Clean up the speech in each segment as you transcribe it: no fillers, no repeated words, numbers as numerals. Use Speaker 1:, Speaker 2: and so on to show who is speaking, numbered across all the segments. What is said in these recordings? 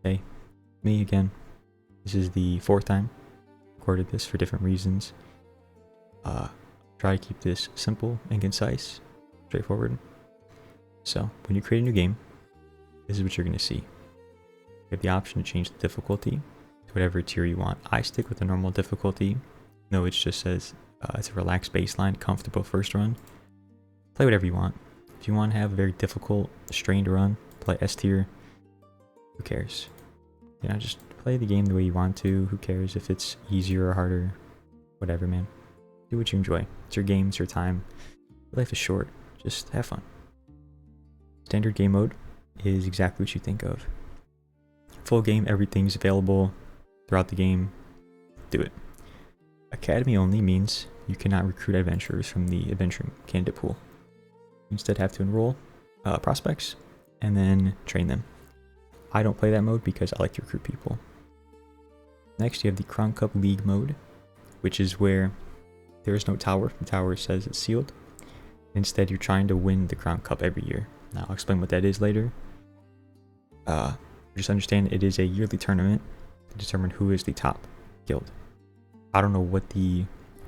Speaker 1: Hey, me again. This is the fourth time I recorded this for different reasons. Try to keep this simple and concise, straightforward. So, when you create a new game, this is what you're going to see. You have the option to change the difficulty to whatever tier you want. I stick with the normal difficulty. No, it just says it's a relaxed baseline, comfortable first run. Play whatever you want. If you want to have a very difficult, strained run, play S tier. Who cares? You know, just play the game the way you want to. Who cares if it's easier or harder? Whatever, man. Do what you enjoy. It's your game, it's your time. Life is short. Just have fun. Standard game mode is exactly what you think of. Full game, everything's available throughout the game. Do it. Academy only means you cannot recruit adventurers from the adventuring candidate pool. You instead have to enroll prospects and then train them. I don't play that mode because I like to recruit people. Next, you have the Crown Cup League mode, which is where there is no tower. The tower says it's sealed. Instead, you're trying to win the Crown Cup every year. Now, I'll explain what that is later. Just understand it is a yearly tournament to determine who is the top guild. I don't know what the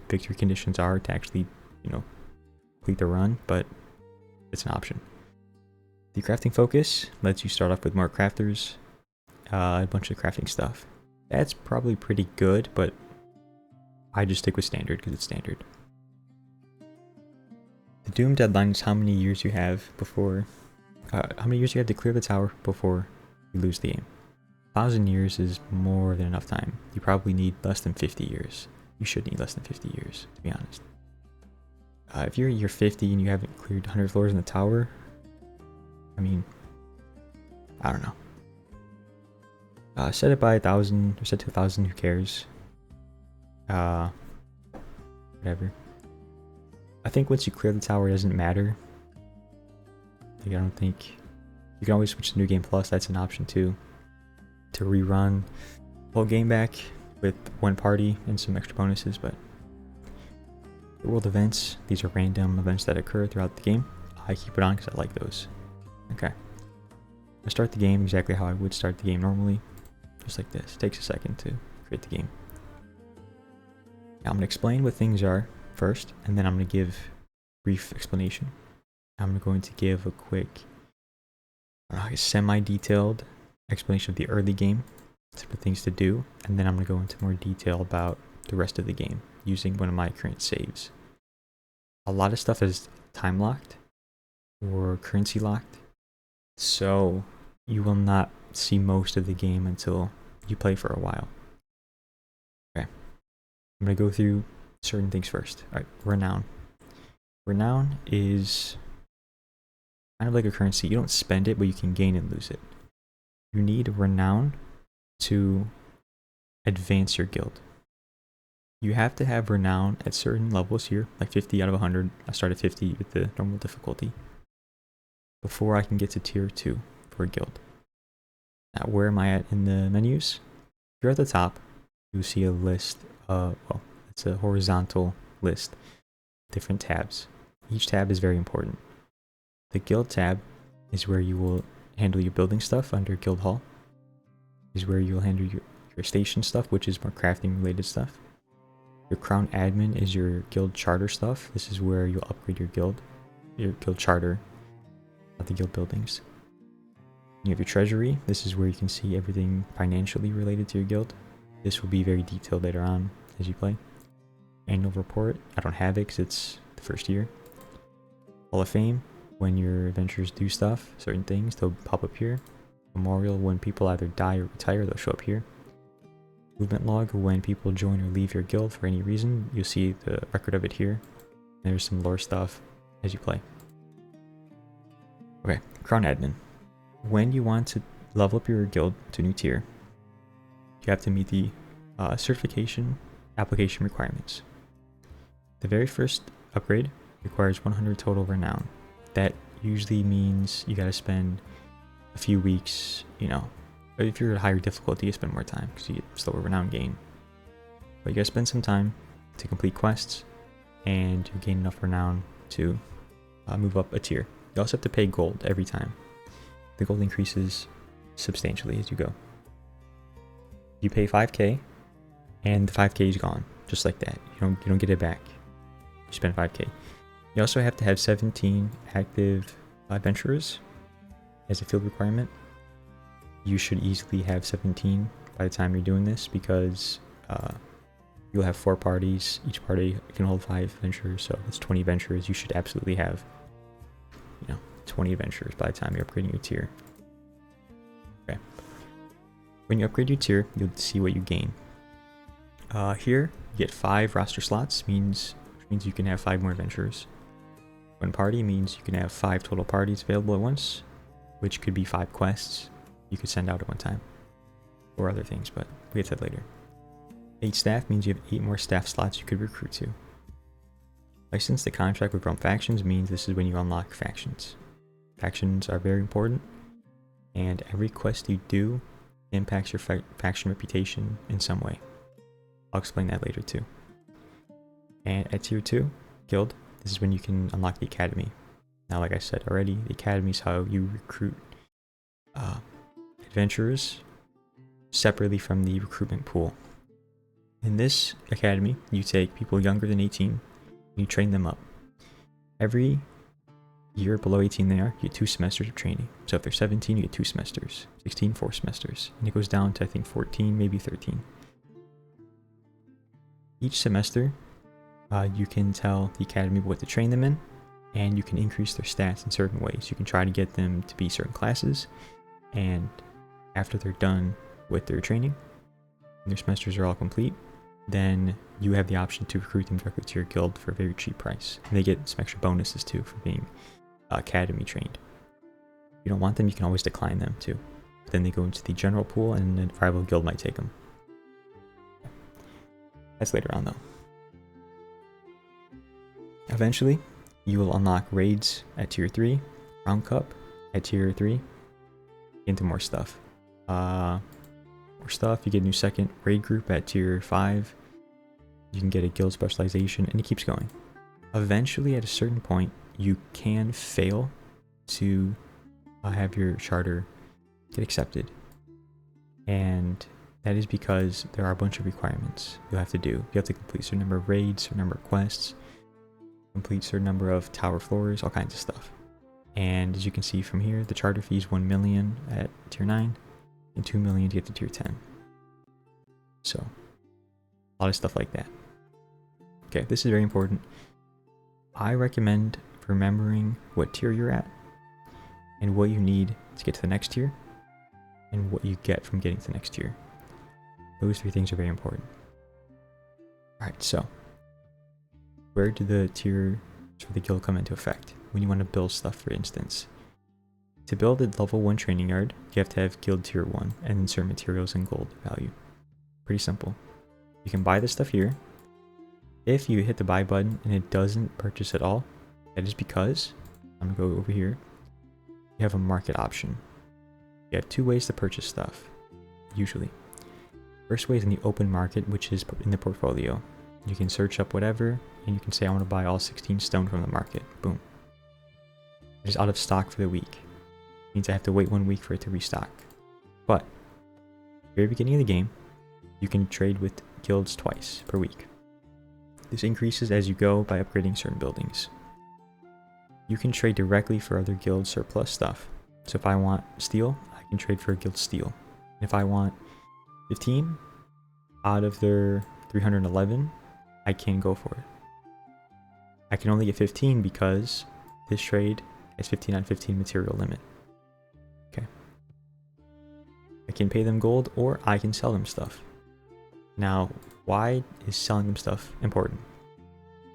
Speaker 1: victory conditions are to actually, complete the run, but it's an option. The crafting focus lets you start off with more crafters, a bunch of crafting stuff. That's probably pretty good, but I just stick with standard because it's standard. The Doom deadline is how many years you have before, how many years you have to clear the tower before you lose the game. 1,000 years is more than enough time. You probably need less than 50 years. You should need less than 50 years, to be honest. If you're year 50 and you haven't cleared 100 floors in the tower, I mean, I don't know. Set it by 1,000 or set to 1,000. Who cares? Whatever. I think once you clear the tower, it doesn't matter. I don't think you can always switch to New Game Plus. That's an option too, to rerun the whole game back with one party and some extra bonuses. But the world events, these are random events that occur throughout the game. I keep it on because I like those. Okay. I start the game exactly how I would start the game normally. Just like this. It takes a second to create the game. Now I'm going to explain what things are first, and then I'm going to give a brief explanation. I'm going to give a quick, semi-detailed explanation of the early game, some of the things to do, and then I'm going to go into more detail about the rest of the game using one of my current saves. A lot of stuff is time locked or currency locked, so you will not see most of the game until you play for a while. Okay, I'm going to go through certain things first. Alright, renown. Renown is kind of like a currency. You don't spend it, but you can gain and lose it. You need renown to advance your guild. You have to have renown at certain levels here, like 50 out of 100. I started 50 with the normal difficulty before I can get to tier 2 for a guild. Now, where am I at in the menus? If you're at the top, you'll see a list of, it's a horizontal list, different tabs. Each tab is very important. The guild tab is where you will handle your building stuff under guild hall. Is where you'll handle your station stuff, which is more crafting related stuff. Your crown admin is your guild charter stuff. This is where you'll upgrade your guild charter, not the guild buildings. You have your treasury. This is where you can see everything financially related to your guild. This will be very detailed later on as you play. Annual report. I don't have it because it's the first year. Hall of Fame. When your adventurers do stuff, certain things, they'll pop up here. Memorial. When people either die or retire, they'll show up here. Movement log. When people join or leave your guild for any reason, you'll see the record of it here. There's some lore stuff as you play. Okay, crown admin. When you want to level up your guild to a new tier, you have to meet the certification application requirements. The very first upgrade requires 100 total renown. That usually means you gotta spend a few weeks, if you're at higher difficulty, you spend more time because you get slower renown gain. But you gotta spend some time to complete quests and you gain enough renown to move up a tier. You also have to pay gold every time. The gold increases substantially as you go. You pay 5k, and the 5k is gone, just like that. You don't get it back. You spend 5k. You also have to have 17 active adventurers as a field requirement. You should easily have 17 by the time you're doing this, because you'll have 4 parties. Each party can hold 5 adventurers, so that's 20 adventurers. You should absolutely have, 20 adventurers by the time you're upgrading your tier. Okay. When you upgrade your tier, you'll see what you gain. Here, you get 5 roster slots, which means you can have 5 more adventurers. 1 party means you can have 5 total parties available at once, which could be 5 quests you could send out at one time, or other things, but we'll get to that later. 8 staff means you have 8 more staff slots you could recruit to. License to contract with Realm factions means this is when you unlock factions. Factions are very important, and every quest you do impacts your faction reputation in some way. I'll explain that later too. And at tier 2 guild, this is when you can unlock the academy. Now, like I said already, the academy is how you recruit adventurers separately from the recruitment pool. In this academy, you take people younger than 18 and you train them up. Every year below 18 they are, you get 2 semesters of training. So if they're 17, you get 2 semesters. 16, 4 semesters. And it goes down to, I think, 14, maybe 13. Each semester, you can tell the academy what to train them in, and you can increase their stats in certain ways. You can try to get them to be certain classes, and after they're done with their training, and their semesters are all complete, then you have the option to recruit them directly to your guild for a very cheap price. And they get some extra bonuses too for being academy trained. If you don't want them, you can always decline them too. But then they go into the general pool, and a rival guild might take them. That's later on though. Eventually, you will unlock raids at tier 3, Crown Cup at tier 3, into more stuff. You get a new second raid group at tier 5, you can get a guild specialization, and it keeps going. Eventually, at a certain point, you can fail to have your charter get accepted. And that is because there are a bunch of requirements you'll have to do. You have to complete a certain number of raids, a certain number of quests, complete a certain number of tower floors, all kinds of stuff. And as you can see from here, the charter fee is 1 million at tier 9 and 2 million to get to tier 10. So, a lot of stuff like that. Okay, this is very important. I recommend remembering what tier you're at and what you need to get to the next tier and what you get from getting to the next tier. Those 3 things are very important. Alright, so where do the tiers for the guild come into effect? When you want to build stuff, for instance. To build a level 1 training yard, you have to have guild tier 1 and insert materials and gold value. Pretty simple. You can buy this stuff here. If you hit the buy button and it doesn't purchase at all, that is because, I'm going to go over here, you have a market option. You have 2 ways to purchase stuff, usually. First way is in the open market, which is in the portfolio. You can search up whatever, and you can say, I want to buy all 16 stone from the market. Boom. It is out of stock for the week. It means I have to wait 1 week for it to restock. But, at the very beginning of the game, you can trade with guilds twice per week. This increases as you go by upgrading certain buildings. You can trade directly for other guild surplus stuff. So if I want steel, I can trade for a guild steel. If I want 15 out of their 311, I can go for it. I can only get 15 because this trade has 15 on 15 material limit. Okay. I can pay them gold, or I can sell them stuff. Now, why is selling them stuff important?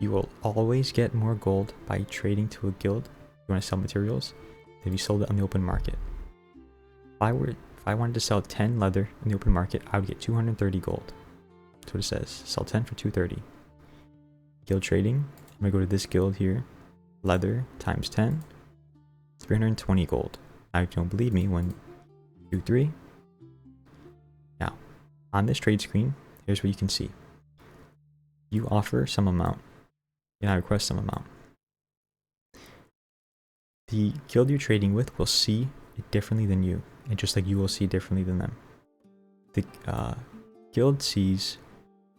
Speaker 1: You will always get more gold by trading to a guild if you want to sell materials than if you sold it on the open market. If I wanted to sell 10 leather in the open market, I would get 230 gold. That's what it says. Sell 10 for 230. Guild trading. I'm going to go to this guild here. Leather times 10. 320 gold. Now, if you don't believe me, 1, 2, 3. Now, on this trade screen, here's what you can see. You offer some amount, and I request some amount. The guild you're trading with will see it differently than you, and just like you will see it differently than them. Guild sees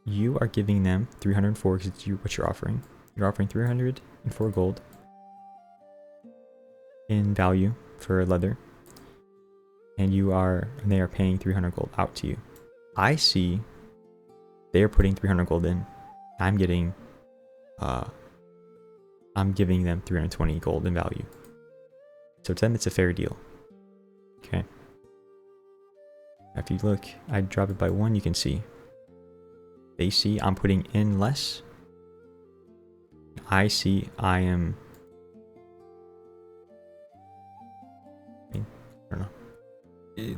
Speaker 1: you are giving them 304 because it's what you're offering. You're offering 304 gold in value for leather, and they are paying 300 gold out to you. I see they are putting 300 gold in. I'm giving them 320 gold in value. So to them, it's a fair deal. Okay. If you look, I drop it by 1, you can see. They see I'm putting in less. I see I am... I don't know.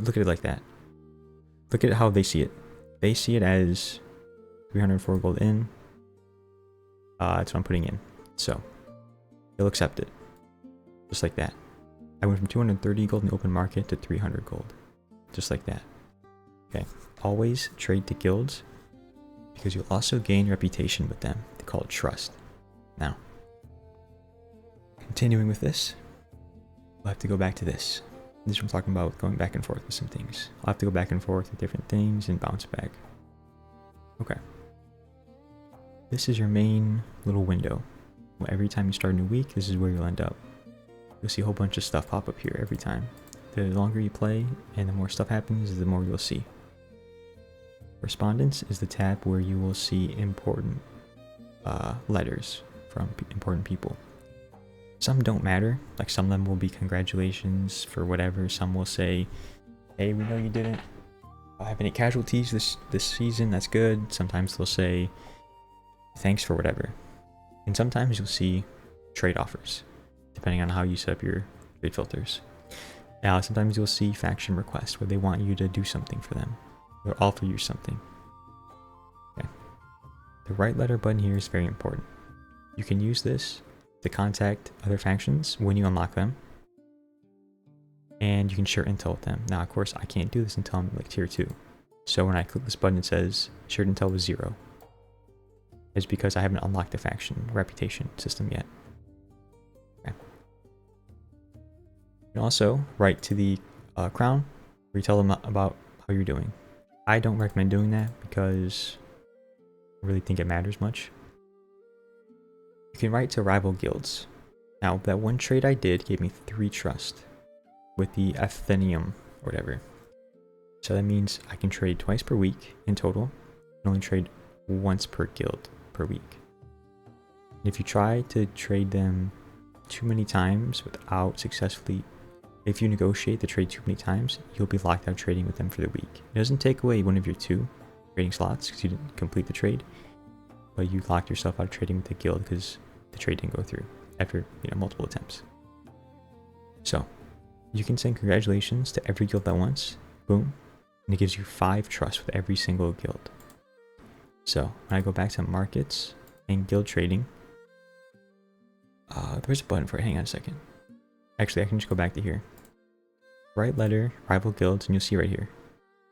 Speaker 1: Look at it like that. Look at how they see it. They see it as 304 gold in. That's what I'm putting in. So, they'll accept it. Just like that. I went from 230 gold in the open market to 300 gold. Just like that. Okay. Always trade to guilds, because you'll also gain reputation with them. They call it trust. Now, continuing with this, we'll have to go back to this. This is what I'm talking about, going back and forth with some things. I'll have to go back and forth with different things and bounce back. Okay. This is your main little window. Well, every time you start a new week, this is where you'll end up. You'll see a whole bunch of stuff pop up here every time. The longer you play and the more stuff happens, the more you'll see. Correspondence is the tab where you will see important letters from important people. Some don't matter, like some of them will be congratulations for whatever. Some will say, hey, we know you didn't have any casualties this season, that's good. Sometimes they'll say thanks for whatever. And sometimes you'll see trade offers, depending on how you set up your trade filters. Now, sometimes you'll see faction requests where they want you to do something for them or offer you something. Okay. The right letter button here is very important. You can use this to contact other factions when you unlock them, and you can share intel with them. Now, of course, I can't do this until I'm like tier 2. So when I click this button, it says shared intel was 0. It's because I haven't unlocked the faction reputation system yet. Okay. You can also write to the crown where you tell them about how you're doing. I don't recommend doing that because I really think it matters much. You can write to rival guilds. Now, that one trade I did gave me 3 trust with the Athenium or whatever. So that means I can trade twice per week in total, and only trade once per guild per week. And if you try to trade them too many times without successfully, if you negotiate the trade too many times, you'll be locked out trading with them for the week. It doesn't take away one of your 2 trading slots because you didn't complete the trade, but you locked yourself out of trading with the guild because the trade didn't go through after multiple attempts. So you can send congratulations to every guild at once, boom, and it gives you 5 trust with every single guild. So when I go back to markets and guild trading, there's a button for it. Hang on a second. Actually, I can just go back to here. Right letter, rival guilds, and you'll see right here.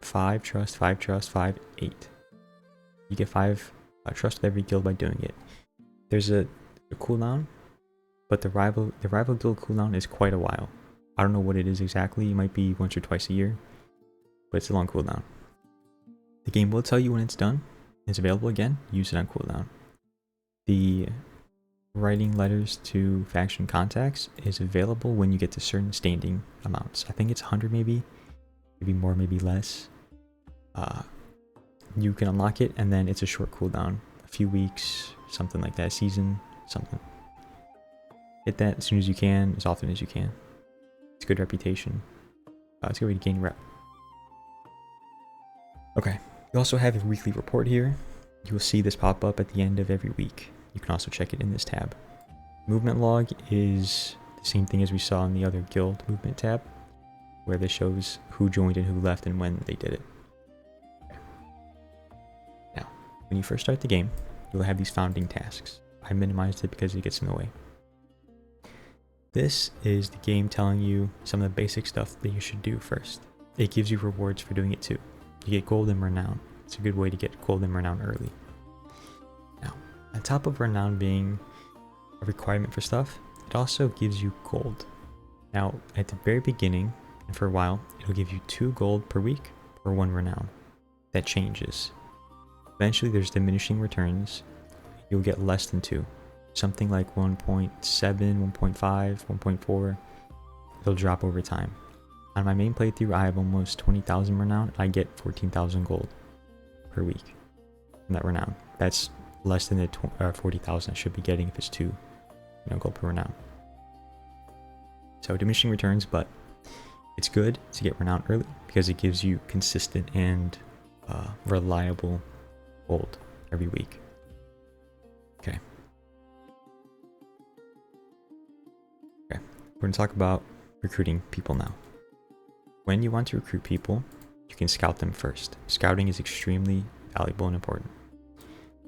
Speaker 1: 5 trust, 5 trust, 5, 8. You get 5 trust with every guild by doing it. There's a cooldown, but the rival guild cooldown is quite a while. I don't know what it is exactly. It might be once or twice a year, but it's a long cooldown. The game will tell you when it's done. It's available again. Use it on cooldown. The writing letters to faction contacts is available when you get to certain standing amounts. I think it's 100 maybe more, maybe less. You can unlock it, and then it's a short cooldown, a few weeks, something like that, a season, something. Hit that as soon as you can, as often as you can. It's a good reputation. It's a good way to gain rep. Okay, you also have a weekly report here. You will see this pop up at the end of every week. You can also check it in this tab. Movement log is the same thing as we saw in the other guild movement tab, where this shows who joined and who left and when they did it. Okay. Now, when you first start the game, you'll have these founding tasks. I minimized it because it gets in the way. This is the game telling you some of the basic stuff that you should do first. It gives you rewards for doing it too. You get gold and renown. It's a good way to get gold and renown early. Now, on top of renown being a requirement for stuff, it also gives you gold. Now, at the very beginning, and for a while, it'll give you 2 gold per week per 1 renown. that changes. Eventually there's diminishing returns. You'll get less than 2. Something like 1.7, 1.5, 1.4. It'll drop over time. On my main playthrough, I have almost 20,000 renown. I get 14,000 gold per week from that renown. That's less than the 40,000 I should be getting if it's 2 gold per renown. So diminishing returns, but it's good to get renown early because it gives you consistent and reliable gold every week. Okay. We're going to talk about recruiting people now. When you want to recruit people, you can scout them first. Scouting is extremely valuable and important.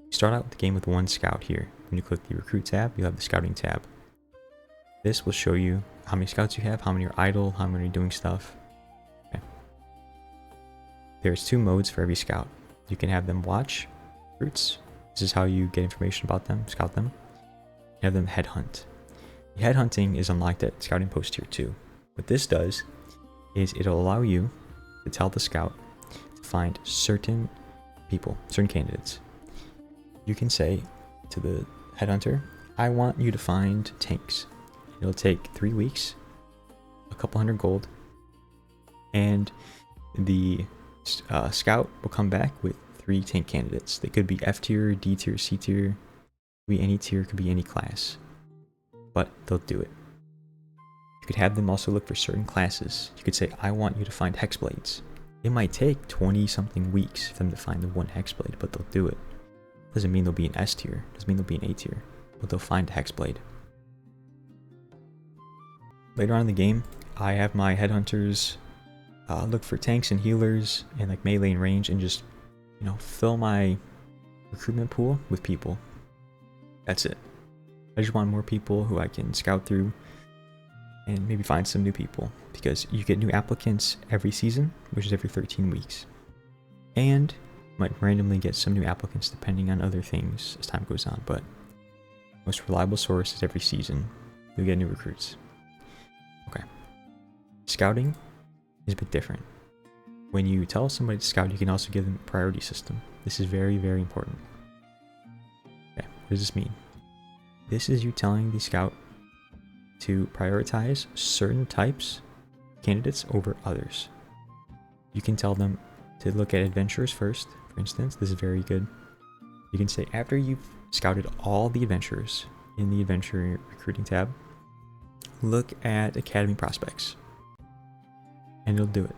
Speaker 1: You start out the game with 1 scout here. When you click the recruit tab, you have the scouting tab. This will show you how many scouts you have, how many are idle, how many are doing stuff. Okay. There's 2 modes for every scout. You can have them watch recruits. This is how you get information about them, scout them. You have them headhunt. The headhunting is unlocked at scouting post tier 2. What this does is it'll allow you to tell the scout to find certain people, certain candidates. You can say to the headhunter, I want you to find tanks. It'll take 3 weeks, a couple hundred gold, and the scout will come back with 3 tank candidates. They could be F tier, D tier, C tier, could be any tier, could be any class, but they'll do it. You could have them also look for certain classes. You could say, I want you to find hexblades. It might take 20 something weeks for them to find the 1 hexblade, but they'll do it. Doesn't mean they'll be an S tier, doesn't mean they'll be an A tier, but they'll find a hexblade. Later on in the game, I have my headhunters look for tanks and healers and like melee and range and just, fill my recruitment pool with people. That's it. I just want more people who I can scout through and maybe find some new people because you get new applicants every season, which is every 13 weeks. And you might randomly get some new applicants depending on other things as time goes on, but most reliable source is every season. You'll get new recruits. Okay. Scouting is a bit different. When you tell somebody to scout, you can also give them a priority system. This is very, very important. Okay, what does this mean? This is you telling the scout to prioritize certain types of candidates over others. You can tell them to look at adventurers first, for instance. This is very good. You can say, after you've scouted all the adventurers in the adventure recruiting tab, look at academy prospects. And it'll do it.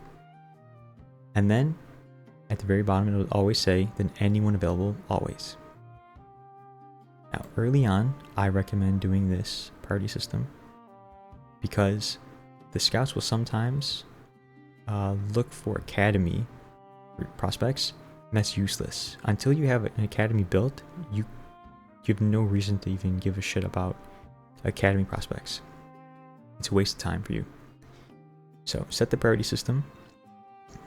Speaker 1: And then at the very bottom, it'll always say, then anyone available, always. Now, early on, I recommend doing this priority system because the scouts will sometimes look for academy prospects, and that's useless. Until you have an academy built, you have no reason to even give a shit about academy prospects. It's a waste of time for you. So set the priority system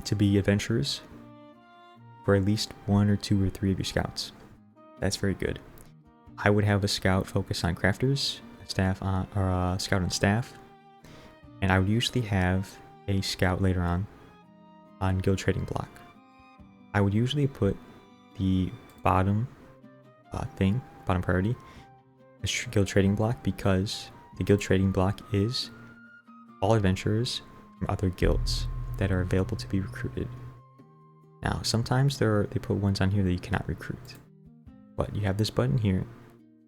Speaker 1: to be adventurers for at least 1 or 2 or 3 of your scouts. That's very good. I would have a scout focus on crafters, staff on, or a scout on staff, and I would usually have a scout later on guild trading block. I would usually put the bottom bottom priority as guild trading block because the guild trading block is all adventurers from other guilds that are available to be recruited. Now, sometimes they put ones on here that you cannot recruit, but you have this button here.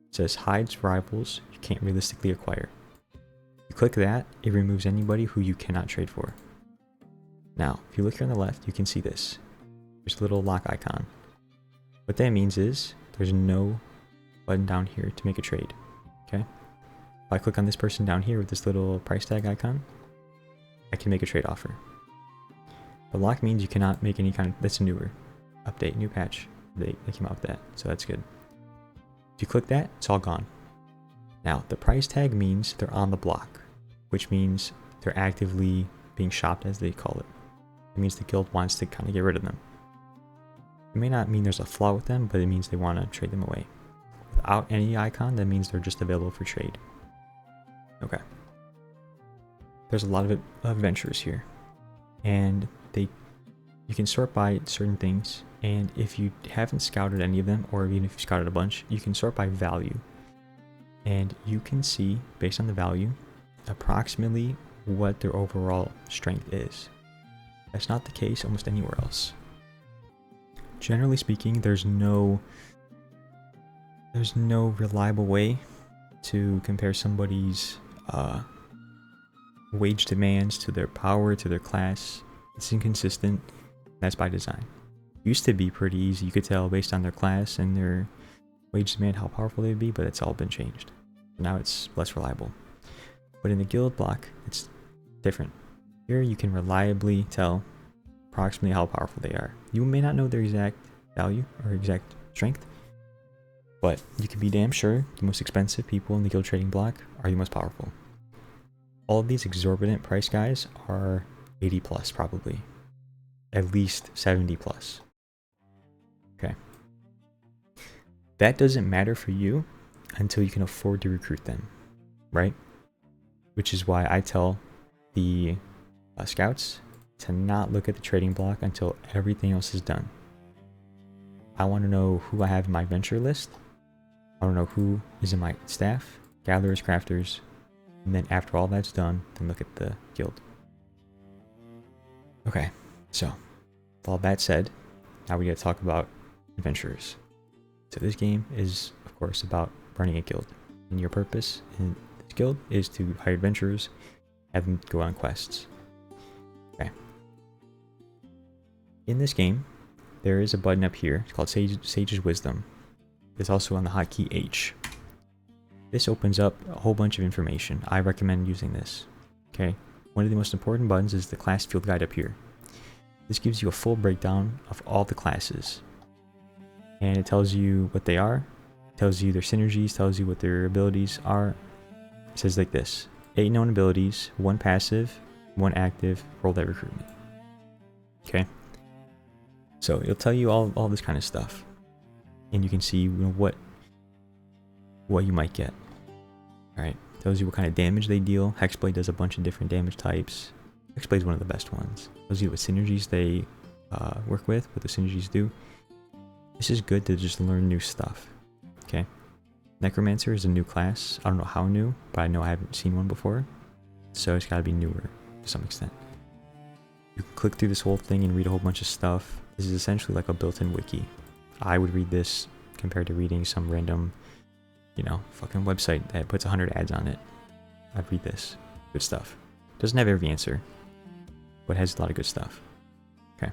Speaker 1: It says hides rivals you can't realistically acquire. You click that, it removes anybody who you cannot trade for. Now, if you look here on the left, you can see this. There's a little lock icon. What that means is there's no button down here to make a trade. Okay? If I click on this person down here with this little price tag icon, I can make a trade offer. The lock means you cannot make any kind of, that's a newer update, new patch. They came out with that, so that's good. If you click that, it's all gone. Now, the price tag means they're on the block, which means they're actively being shopped, as they call it. It means the guild wants to kind of get rid of them. It may not mean there's a flaw with them, but it means they want to trade them away. Without any icon, that means they're just available for trade. Okay. There's a lot of adventurers here, and you can sort by certain things, and if you haven't scouted any of them, or even if you scouted a bunch, you can sort by value. And you can see, based on the value, approximately what their overall strength is. That's not the case almost anywhere else. Generally speaking, there's no reliable way to compare somebody's wage demands to their power, to their class. It's inconsistent. That's by design. It used to be pretty easy. You could tell based on their class and their wage demand how powerful they'd be, but it's all been changed. Now it's less reliable. But in the guild block, it's different. Here you can reliably tell approximately how powerful they are. You may not know their exact value or exact strength, but you can be damn sure the most expensive people in the guild trading block are the most powerful. All of these exorbitant price guys are 80 plus probably. At least 70 plus. Okay. That doesn't matter for you until you can afford to recruit them, right? Which is why I tell the scouts to not look at the trading block until everything else is done. I want to know who I have in my venture list. I want to know who is in my staff, gatherers, crafters, and then after all that's done, then look at the guild. Okay, so with all that said, now we got to talk about adventurers. So this game is, of course, about running a guild, and your purpose in this guild is to hire adventurers, have them go on quests. Okay. In this game, there is a button up here. It's called Sage's Wisdom. It's also on the hotkey H. This opens up a whole bunch of information. I recommend using this. Okay. One of the most important buttons is the class field guide up here. This gives you a full breakdown of all the classes. And it tells you what they are, tells you their synergies, tells you what their abilities are. It says like this: 8 known abilities, 1 passive, 1 active, roll that recruitment. Okay. So it'll tell you all this kind of stuff. And you can see what you might get. Alright. Tells you what kind of damage they deal. Hexblade does a bunch of different damage types. Hexblade is one of the best ones. Tells you what synergies they work with, what the synergies do. This is good to just learn new stuff. Okay. Necromancer is a new class. I don't know how new, but I know I haven't seen one before. So it's gotta be newer to some extent. You can click through this whole thing and read a whole bunch of stuff. This is essentially like a built-in wiki. I would read this compared to reading some random, fucking website that puts 100 ads on it. I'd read this. Good stuff. Doesn't have every answer, but has a lot of good stuff. Okay.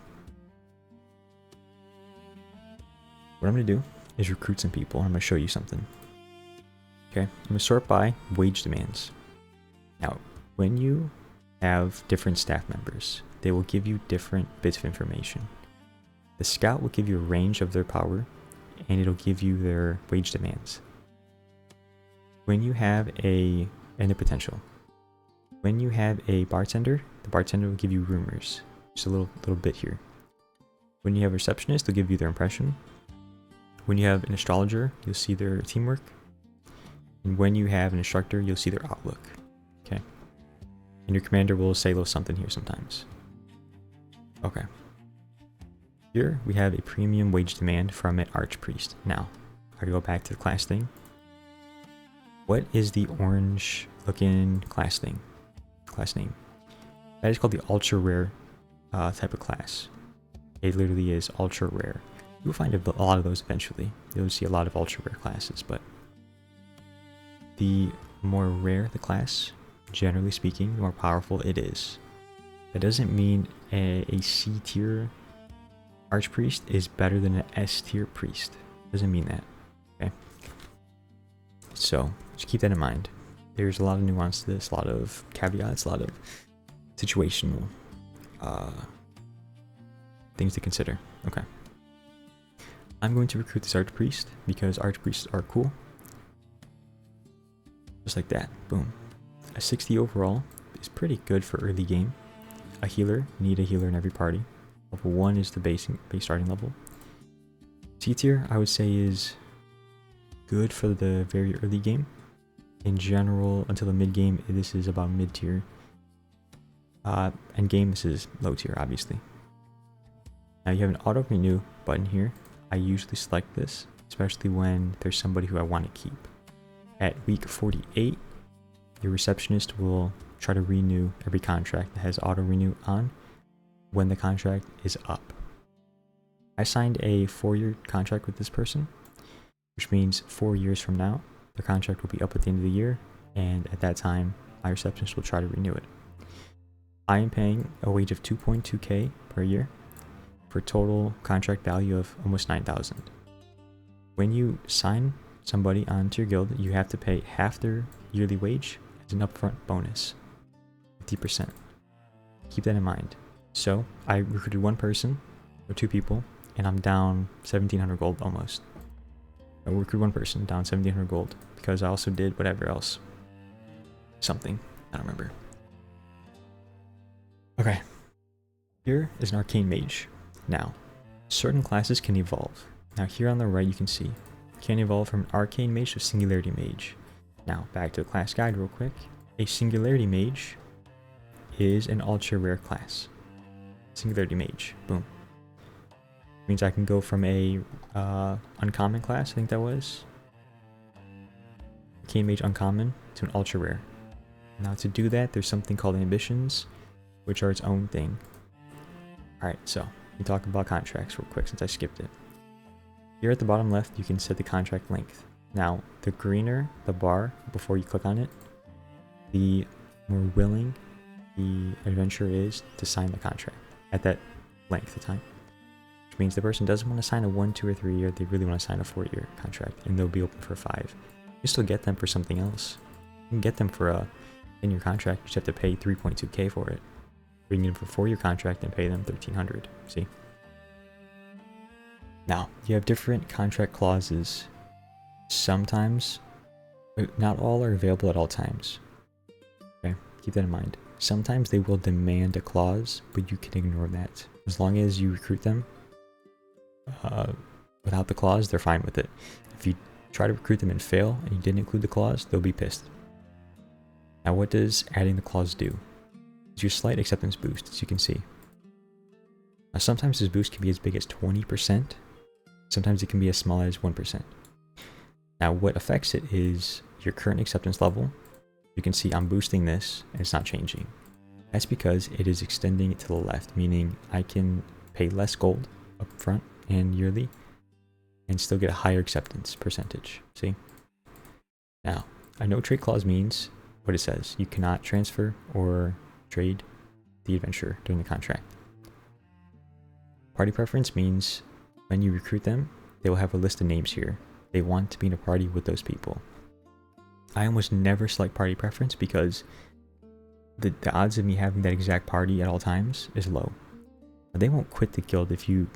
Speaker 1: What I'm going to do is recruit some people. I'm going to show you something. Okay. I'm going to sort by wage demands. Now, when you have different staff members, they will give you different bits of information. The scout will give you a range of their power, and it'll give you their wage demands. When you have and their potential. When you have a bartender, the bartender will give you rumors. Just a little bit here. When you have a receptionist, they'll give you their impression. When you have an astrologer, you'll see their teamwork. And when you have an instructor, you'll see their outlook. Okay. And your commander will say a little something here sometimes. Okay. Here we have a premium wage demand from an archpriest. Now, I gotta go back to the class thing. What is the orange looking class name? That is called the ultra rare type of class. It literally is ultra rare. You'll find a lot of those eventually. You'll see a lot of ultra rare classes, but the more rare the class, generally speaking, the more powerful it is. That doesn't mean a C tier archpriest is better than an S tier priest. Doesn't mean that. Okay. So just keep that in mind. There's a lot of nuance to this, a lot of caveats, a lot of situational things to consider. Okay. I'm going to recruit this archpriest because archpriests are cool. Just like that. Boom. A 60 overall is pretty good for early game. A healer, you need a healer in every party. Level 1 is the base starting level. C tier, I would say, is good for the very early game. In general, until the mid game, this is about mid tier. End game, this is low tier, obviously. Now you have an auto renew button here. I usually select this, especially when there's somebody who I want to keep. At week 48, your receptionist will try to renew every contract that has auto renew on when the contract is up. I signed a 4-year contract with this person, which means 4 years from now, the contract will be up at the end of the year, and at that time, my receptionist will try to renew it. I am paying a wage of 2.2K per year for a total contract value of almost 9,000. When you sign somebody onto your guild, you have to pay half their yearly wage as an upfront bonus, 50%. Keep that in mind. So I recruited one person or 2 people, and I'm down 1,700 gold almost. I recruited one person, down 1,700 gold, because I also did whatever else. Something, I don't remember. Okay, here is an arcane mage. Now, certain classes can evolve. Now here on the right you can see, can evolve from an arcane mage to singularity mage. Now back to the class guide real quick. A singularity mage is an ultra rare class. Singularity mage, boom. Means I can go from a uncommon class, I think that was, arcane mage uncommon, to an ultra rare. Now to do that, there's something called ambitions, which are its own thing. Alright, so we talk about contracts real quick since I skipped it. Here at the bottom left, you can set the contract length. Now, the greener the bar before you click on it, the more willing the adventurer is to sign the contract at that length of time. Which means the person doesn't want to sign a 1, 2, or 3 year, they really want to sign a 4-year contract, and they'll be open for 5. You still get them for something else. You can get them for a 10-year contract, you just have to pay 3.2K for it. Or you can get them for a 4-year contract and pay them 1,300, see? Now, you have different contract clauses. Sometimes, not all are available at all times. Okay, keep that in mind. Sometimes they will demand a clause, but you can ignore that. As long as you recruit them without the clause, they're fine with it. If you try to recruit them and fail, and you didn't include the clause, they'll be pissed. Now, what does adding the clause do? It's your slight acceptance boost, as you can see. Now, sometimes this boost can be as big as 20%. Sometimes it can be as small as 1%. Now, what affects it is your current acceptance level. You can see I'm boosting this, and it's not changing. That's because it is extending it to the left, meaning I can pay less gold up front and yearly, and still get a higher acceptance percentage, see? Now, a no trade clause means what it says. You cannot transfer or trade the adventurer during the contract. Party preference means when you recruit them, they will have a list of names here. They want to be in a party with those people. I almost never select party preference because the odds of me having that exact party at all times is low. They won't quit the guild if you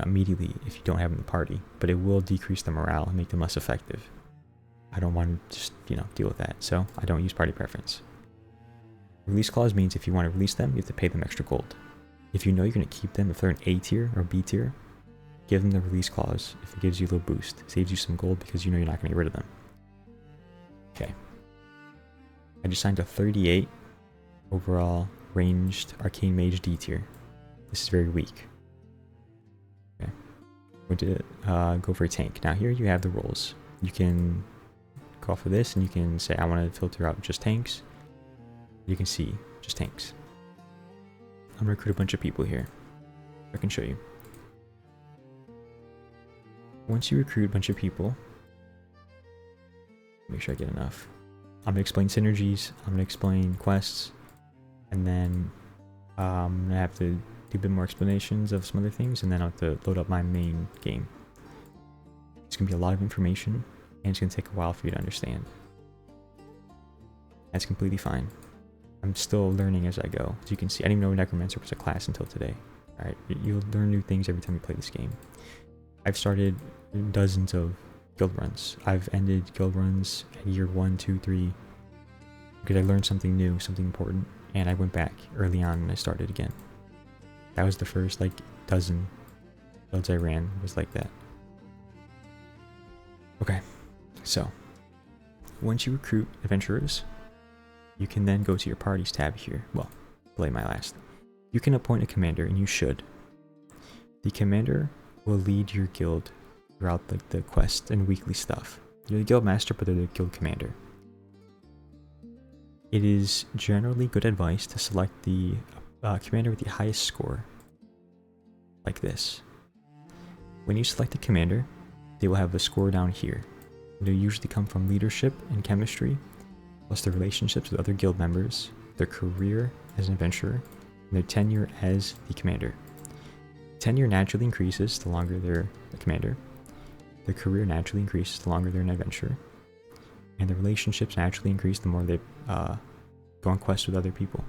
Speaker 1: immediately if you don't have them in the party, but it will decrease the morale and make them less effective. I don't want to just deal with that, so I don't use party preference. Release clause means if you want to release them, you have to pay them extra gold. If you know you're going to keep them, if they're an A tier or B tier, give them the release clause. If it gives you a little boost, saves you some gold because you know you're not going to get rid of them. Okay. I just signed a 38 overall ranged arcane mage D tier. This is very weak. Okay. I'm going to go for a tank. Now here you have the roles. You can go off of this and you can say I want to filter out just tanks. You can see just tanks. I'm going to recruit a bunch of people here. I can show you. Once you recruit a bunch of people, make sure I get enough. I'm going to explain synergies, I'm going to explain quests, and then I'm going to have to do a bit more explanations of some other things, and then I'll have to load up my main game. It's going to be a lot of information, and it's going to take a while for you to understand. That's completely fine. I'm still learning as I go. As you can see, I didn't even know Necromancer was a class until today. Alright, you'll learn new things every time you play this game. I've started dozens of guild runs. I've ended guild runs at year 1, 2, 3 because I learned something new, something important, and I went back early on and I started again. That was the first dozen guilds I ran was like that. Okay, so once you recruit adventurers, you can then go to your parties tab here. Well, play my last. You can appoint a commander, and you should. The commander will lead your guild throughout like the quest and weekly stuff. You're the guild master, but they're the guild commander. It is generally good advice to select the commander with the highest score, like this. When you select a commander, they will have a score down here. They usually come from leadership and chemistry, plus their relationships with other guild members, their career as an adventurer, and their tenure as the commander. Tenure naturally increases the longer they're a commander. Their career naturally increases the longer they're an adventurer. And the relationships naturally increase the more they go on quests with other people.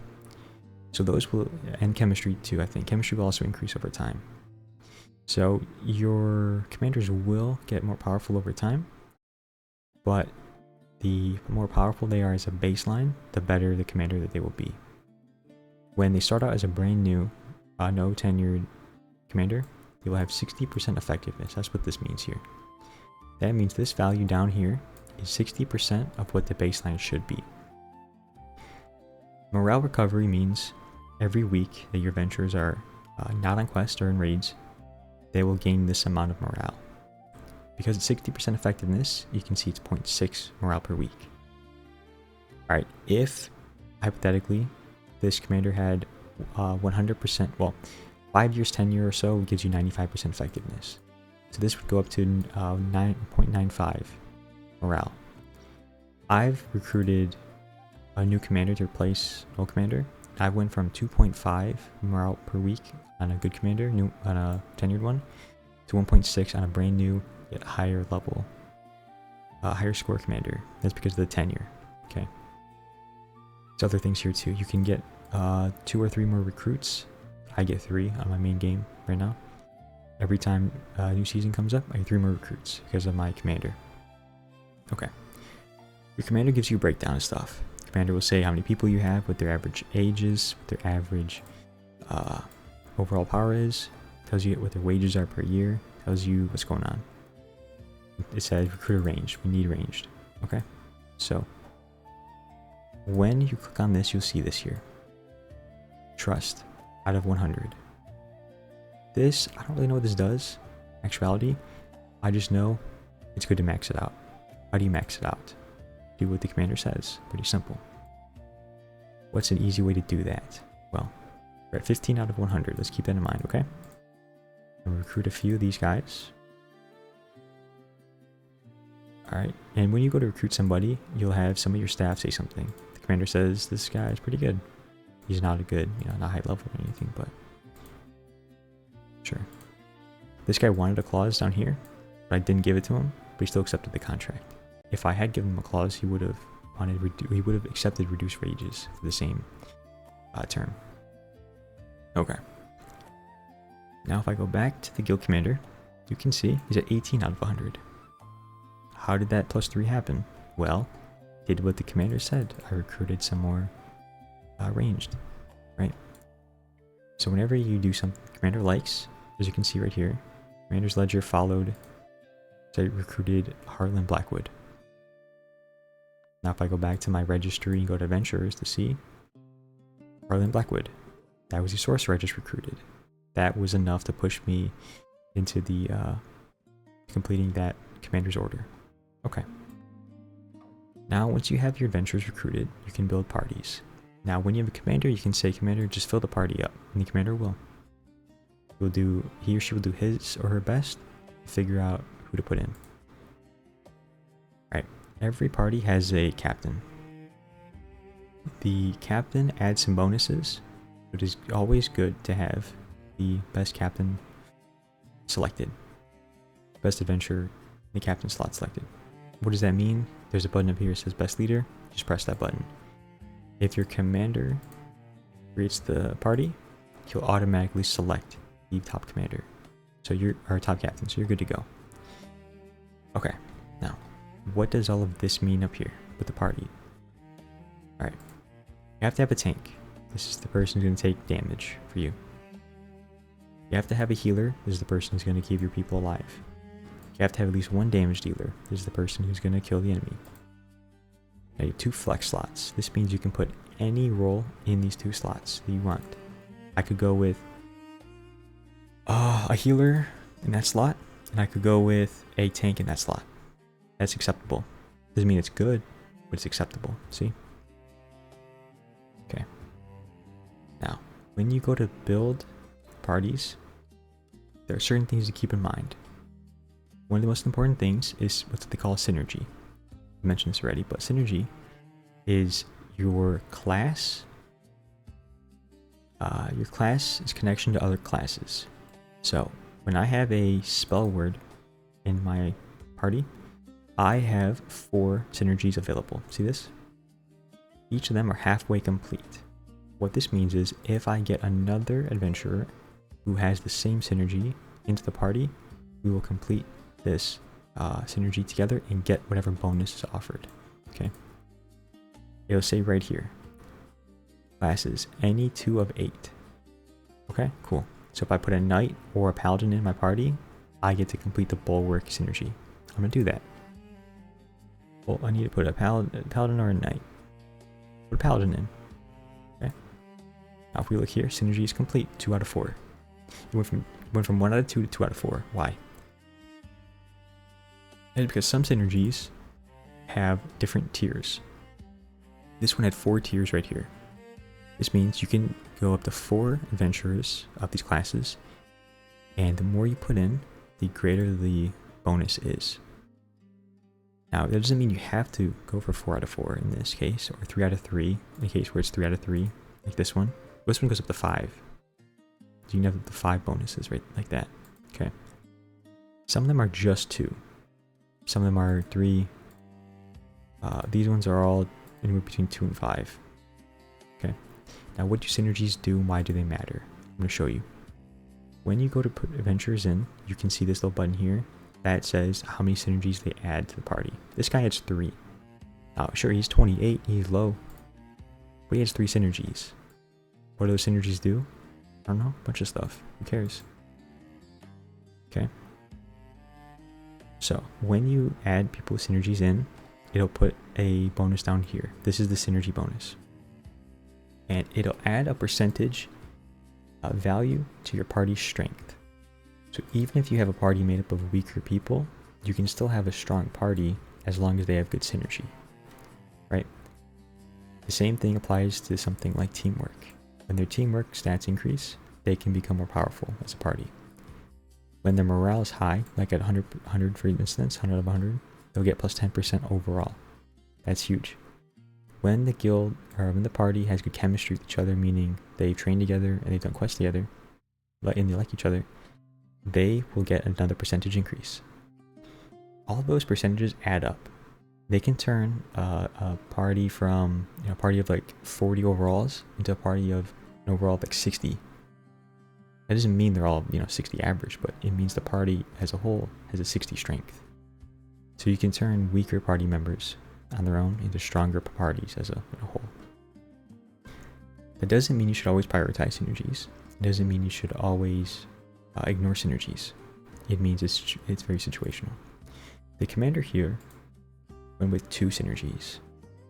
Speaker 1: So those will, and chemistry too, I think. Chemistry will also increase over time. So your commanders will get more powerful over time, but the more powerful they are as a baseline, the better the commander that they will be. When they start out as a brand new, no tenured commander, they will have 60% effectiveness. That's what this means here. That means this value down here is 60% of what the baseline should be. Morale recovery means every week that your adventurers are not on quest or in raids, they will gain this amount of morale. Because it's 60% effectiveness, you can see it's 0.6 morale per week. Alright, if hypothetically this commander had 100%, well, 5 years tenure or so gives you 95% effectiveness. So this would go up to 9.95 morale. I've recruited a new commander to replace an old commander. I went from 2.5 morale per week on a good commander, on a tenured one, to 1.6 on a brand new yet higher level, higher score commander. That's because of the tenure. Okay. There's other things here too. You can get 2 or 3 more recruits. I get 3 on my main game right now. Every time a new season comes up, I get 3 more recruits because of my commander. Okay. Your commander gives you a breakdown of stuff. The commander will say how many people you have, what their average age is, what their average overall power is, tells you what their wages are per year, tells you what's going on. It says recruiter ranged. We need ranged. Okay. So when you click on this, you'll see this here. Trust out of 100. This, I don't really know what this does. Actuality, I just know it's good to max it out. How do you max it out? Do what the commander says. Pretty simple. What's an easy way to do that? Well, we're at 15 out of 100. Let's keep that in mind, okay? I'll recruit a few of these guys. Alright, and when you go to recruit somebody, you'll have some of your staff say something. The commander says, this guy is pretty good. He's not a good, not high level or anything, but sure. This guy wanted a clause down here, but I didn't give it to him, but he still accepted the contract. If I had given him a clause, he would have accepted reduced wages for the same term. Okay. Now if I go back to the guild commander, you can see he's at 18 out of 100. How did that +3 happen? Well, did what the commander said. I recruited some more ranged, right? So whenever you do something the commander likes, as you can see right here, commander's ledger followed, so I recruited Heartland Blackwood. Now if I go back to my registry and go to adventurers to see Heartland Blackwood, that was the sorcerer I just recruited. That was enough to push me into the completing that commander's order. Okay. Now once you have your adventurers recruited, you can build parties. Now when you have a commander, you can say, commander, just fill the party up, and the commander will. He or she will do his or her best to figure out who to put in. Alright, every party has a captain. The captain adds some bonuses. It is always good to have the best captain selected. Best adventurer, the captain slot selected. What does that mean? There's a button up here that says best leader. Just press that button. If your commander creates the party, he'll automatically select the top commander. So you're our top captain, so you're good to go. Okay, now, what does all of this mean up here with the party? Alright, you have to have a tank. This is the person who's going to take damage for you. You have to have a healer. This is the person who's going to keep your people alive. You have to have at least one damage dealer. This is the person who's going to kill the enemy. Now you have 2 flex slots. This means you can put any role in these 2 slots that you want. I could go with a healer in that slot, and I could go with a tank in that slot. That's acceptable. Doesn't mean it's good, but it's acceptable. See? Okay. Now, when you go to build parties, there are certain things to keep in mind. One of the most important things is what they call synergy. I mentioned this already, but synergy is your class. Your class's connection to other classes. So when I have a spell word in my party, I have 4 synergies available. See this? Each of them are halfway complete. What this means is if I get another adventurer who has the same synergy into the party, we will complete this synergy together and get whatever bonus is offered. Okay. It'll say right here, classes, any 2 of 8. Okay, cool. So if I put a knight or a paladin in my party, I get to complete the bulwark synergy. I'm gonna do that. Well, I need to put a paladin or a knight. Put a paladin in. Okay. Now if we look here, synergy is complete. 2 out of 4. It went from 1 out of 2 to 2 out of 4. Why? And because some synergies have different tiers. This one had 4 tiers right here. This means you can go up to 4 adventurers of these classes, and the more you put in, the greater the bonus is. Now, that doesn't mean you have to go for 4 out of 4 in this case, or 3 out of 3 in a case where it's 3 out of 3, like this one. This one goes up to 5. So you can have up to 5 bonuses, right, like that. Okay. Some of them are just 2. Some of them are 3. These ones are all anywhere between 2 and 5. Okay. Now, what do synergies do and why do they matter? I'm going to show you. When you go to put adventures in, you can see this little button here that says how many synergies they add to the party. This guy adds 3. Now, sure, he's 28, he's low, but he has 3 synergies. What do those synergies do? I don't know, a bunch of stuff. Who cares? Okay. So, when you add people with synergies in, it'll put a bonus down here. This is the synergy bonus. And it'll add a percentage value to your party's strength. So even if you have a party made up of weaker people, you can still have a strong party as long as they have good synergy, right? The same thing applies to something like teamwork. When their teamwork stats increase, they can become more powerful as a party. When their morale is high, like at 100 for instance, 100 of 100, they'll get plus 10% overall. That's huge. When the guild, or when the party has good chemistry with each other, meaning they've trained together and they've done quests together, and they like each other, they will get another percentage increase. All of those percentages add up. They can turn a party from a party of like 40 overalls into a party of an overall of like 60. That doesn't mean they're all 60 average, but it means the party as a whole has a 60 strength. So you can turn weaker party members on their own into stronger parties as a whole. That doesn't mean you should always prioritize synergies. It doesn't mean you should always ignore synergies. It means it's very situational. The commander here went with 2 synergies.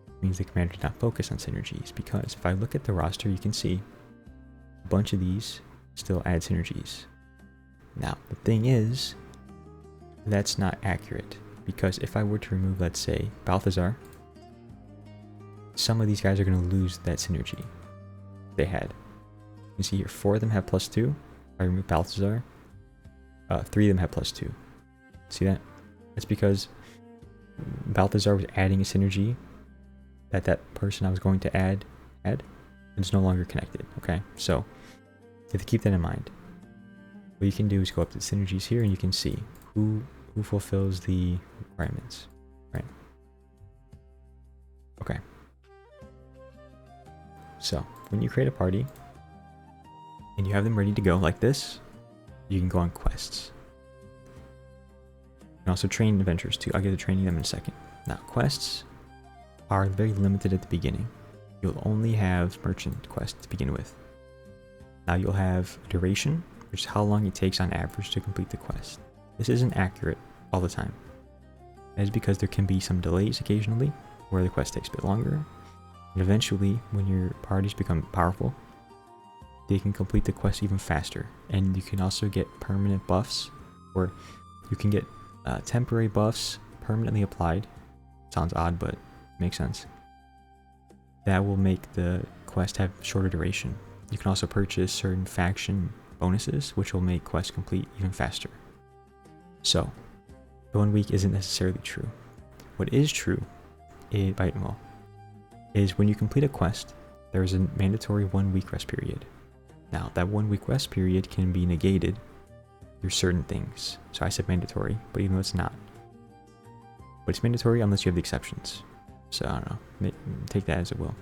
Speaker 1: It means the commander did not focus on synergies, because if I look at the roster, you can see a bunch of these still add synergies. Now, the thing is, that's not accurate, because if I were to remove, let's say, Balthazar, some of these guys are going to lose that synergy they had. You can see here, 4 of them have +2. If I remove Balthazar, 3 of them have +2. See that? That's because Balthazar was adding a synergy that person I was going to add, and it's no longer connected, okay? So, you have to keep that in mind. What you can do is go up to the synergies here, and you can see who fulfills the requirements, right? Okay. So, when you create a party, and you have them ready to go like this, you can go on quests. You can also train adventurers too. I'll get to training them in a second. Now, quests are very limited at the beginning. You'll only have merchant quests to begin with. Now you'll have duration, which is how long it takes on average to complete the quest. This isn't accurate all the time. That is because there can be some delays occasionally, where the quest takes a bit longer. And eventually, when your parties become powerful, they can complete the quest even faster. And you can also get permanent buffs, or you can get temporary buffs permanently applied. Sounds odd, but makes sense. That will make the quest have shorter duration. You can also purchase certain faction bonuses, which will make quests complete even faster. So, the 1 week isn't necessarily true. What is true is when you complete a quest, there is a mandatory 1 week rest period. Now, that 1 week rest period can be negated through certain things. So I said mandatory, but even though it's not. But it's mandatory unless you have the exceptions. So I don't know, take that as it will.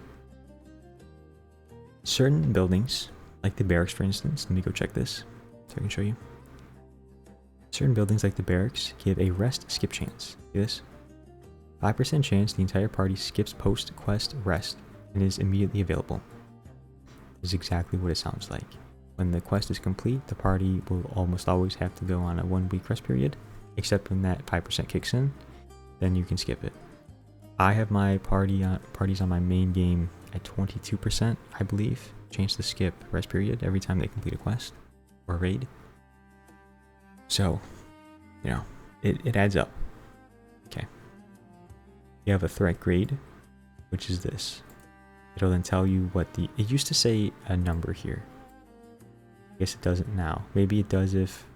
Speaker 1: Certain buildings, like the barracks for instance, let me go check this so I can show you. Certain buildings like the barracks give a rest skip chance. See this? 5% chance the entire party skips post-quest rest and is immediately available. This is exactly what it sounds like. When the quest is complete, the party will almost always have to go on a 1 week rest period, except when that 5% kicks in, then you can skip it. I have my parties on my main game at 22%, I believe, chance to skip rest period every time they complete a quest or a raid. So, you know, it adds up. Okay. You have a threat grade, which is this. It'll then tell you what it used to say a number here. I guess it doesn't now. Maybe it does if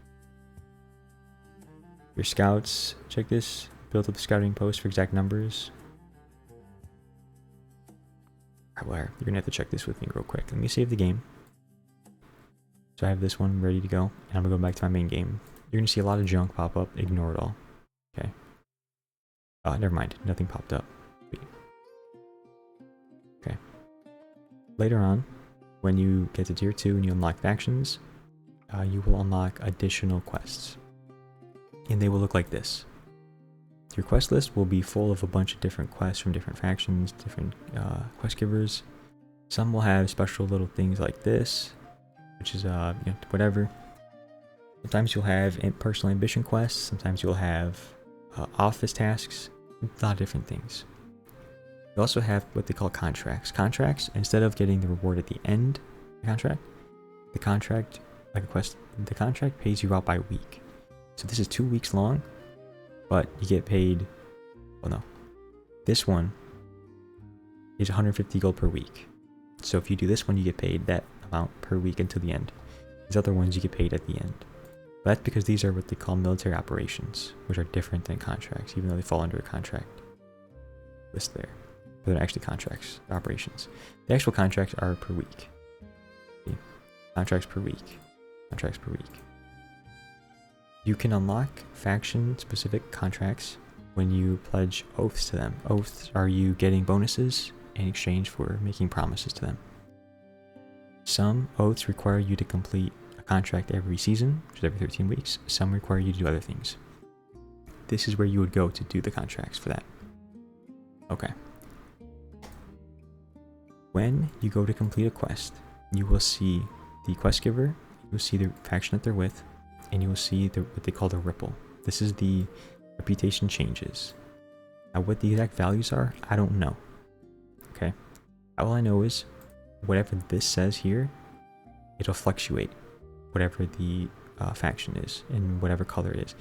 Speaker 1: your scouts, check this, build up the scouting post for exact numbers. Alright, you're gonna have to check this with me real quick. Let me save the game. So I have this one ready to go, and I'm gonna go back to my main game. You're gonna see a lot of junk pop up. Ignore it all. Okay. Never mind. Nothing popped up. Okay. Later on, when you get to tier 2 and you unlock factions, you will unlock additional quests. And they will look like this. Your quest list will be full of a bunch of different quests from different factions, different quest givers. Some will have special little things like this, which is whatever. Sometimes you'll have personal ambition quests. Sometimes you'll have office tasks. A lot of different things. You also have what they call contracts. Contracts, instead of getting the reward at the end of the contract, like a quest, the contract pays you out by week. So this is 2 weeks long, but you get paid. Oh no, this one is 150 gold per week. So if you do this one, you get paid that amount per week until the end. These other ones you get paid at the end. But that's because these are what they call military operations, which are different than contracts, even though they fall under a contract list there. But they're actually contracts, operations. The actual contracts are per week. Okay. Contracts per week. Contracts per week. You can unlock faction-specific contracts when you pledge oaths to them. Oaths are you getting bonuses in exchange for making promises to them. Some oaths require you to complete a contract every season, which is every 13 weeks. Some require you to do other things. This is where you would go to do the contracts for that. Okay. When you go to complete a quest, you will see the quest giver, you'll see the faction that they're with, and you will see what they call the ripple. This is the reputation changes. Now what the exact values are, I don't know. Okay. All I know is whatever this says here, it'll fluctuate. Whatever the faction is and whatever color it is.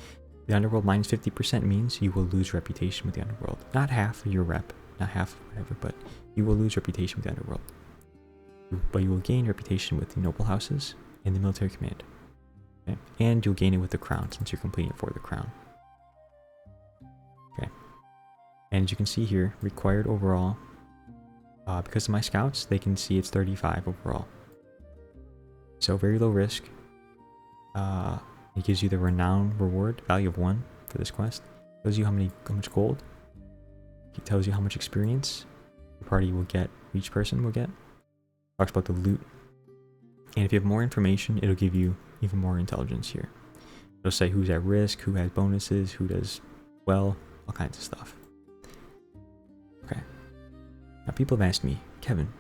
Speaker 1: The underworld minus 50% means you will lose reputation with the underworld. Not half of your rep, not half of whatever, but you will lose reputation with the underworld. But you will gain reputation with the noble houses and the military command. Okay? And you'll gain it with the crown since you're completing it for the crown. Okay. And as you can see here, required overall, because of my scouts, they can see it's 35 overall. So very low risk. It gives you the renown reward, value of 1 for this quest. It tells you how much gold. It tells you how much experience the party will get, each person will get. Talks about the loot. And if you have more information, it'll give you even more intelligence here. It'll say who's at risk, who has bonuses, who does well, all kinds of stuff. Okay. Now people have asked me, Kevin,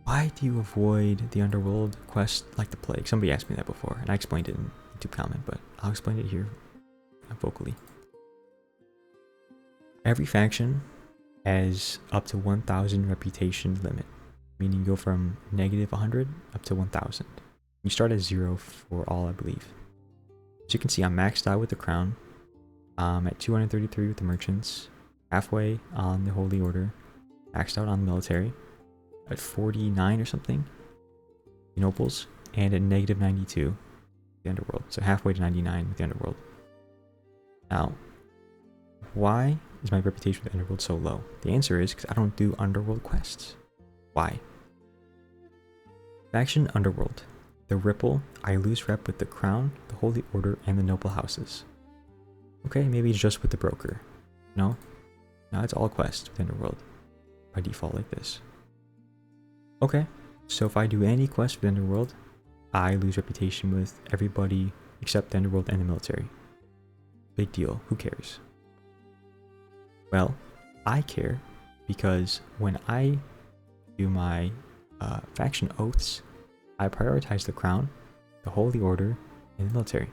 Speaker 1: why do you avoid the underworld quest like the plague? Somebody asked me that before, and I explained it in a YouTube comment, but I'll explain it here vocally. Every faction has up to 1,000 reputation limit, meaning you go from negative 100 up to 1,000. You start at 0 for all, I believe. So you can see I'm maxed out with the crown. I'm at 233 with the merchants. Halfway on the Holy Order. Maxed out on the military. At 49 or something. The nobles. And at negative 92. The underworld. So halfway to 99 with the underworld. Now, why is my reputation with the underworld so low? The answer is because I don't do underworld quests. Why? Faction Underworld. The Ripple, I lose rep with the Crown, the Holy Order, and the Noble Houses. Okay, maybe just with the Broker. No? Now it's all quests with Underworld. By default like this. Okay, so if I do any quest with Underworld, I lose reputation with everybody except the Underworld and the military. Big deal, who cares? Well, I care because when I do my faction oaths, I prioritize the Crown, the Holy Order, and the military.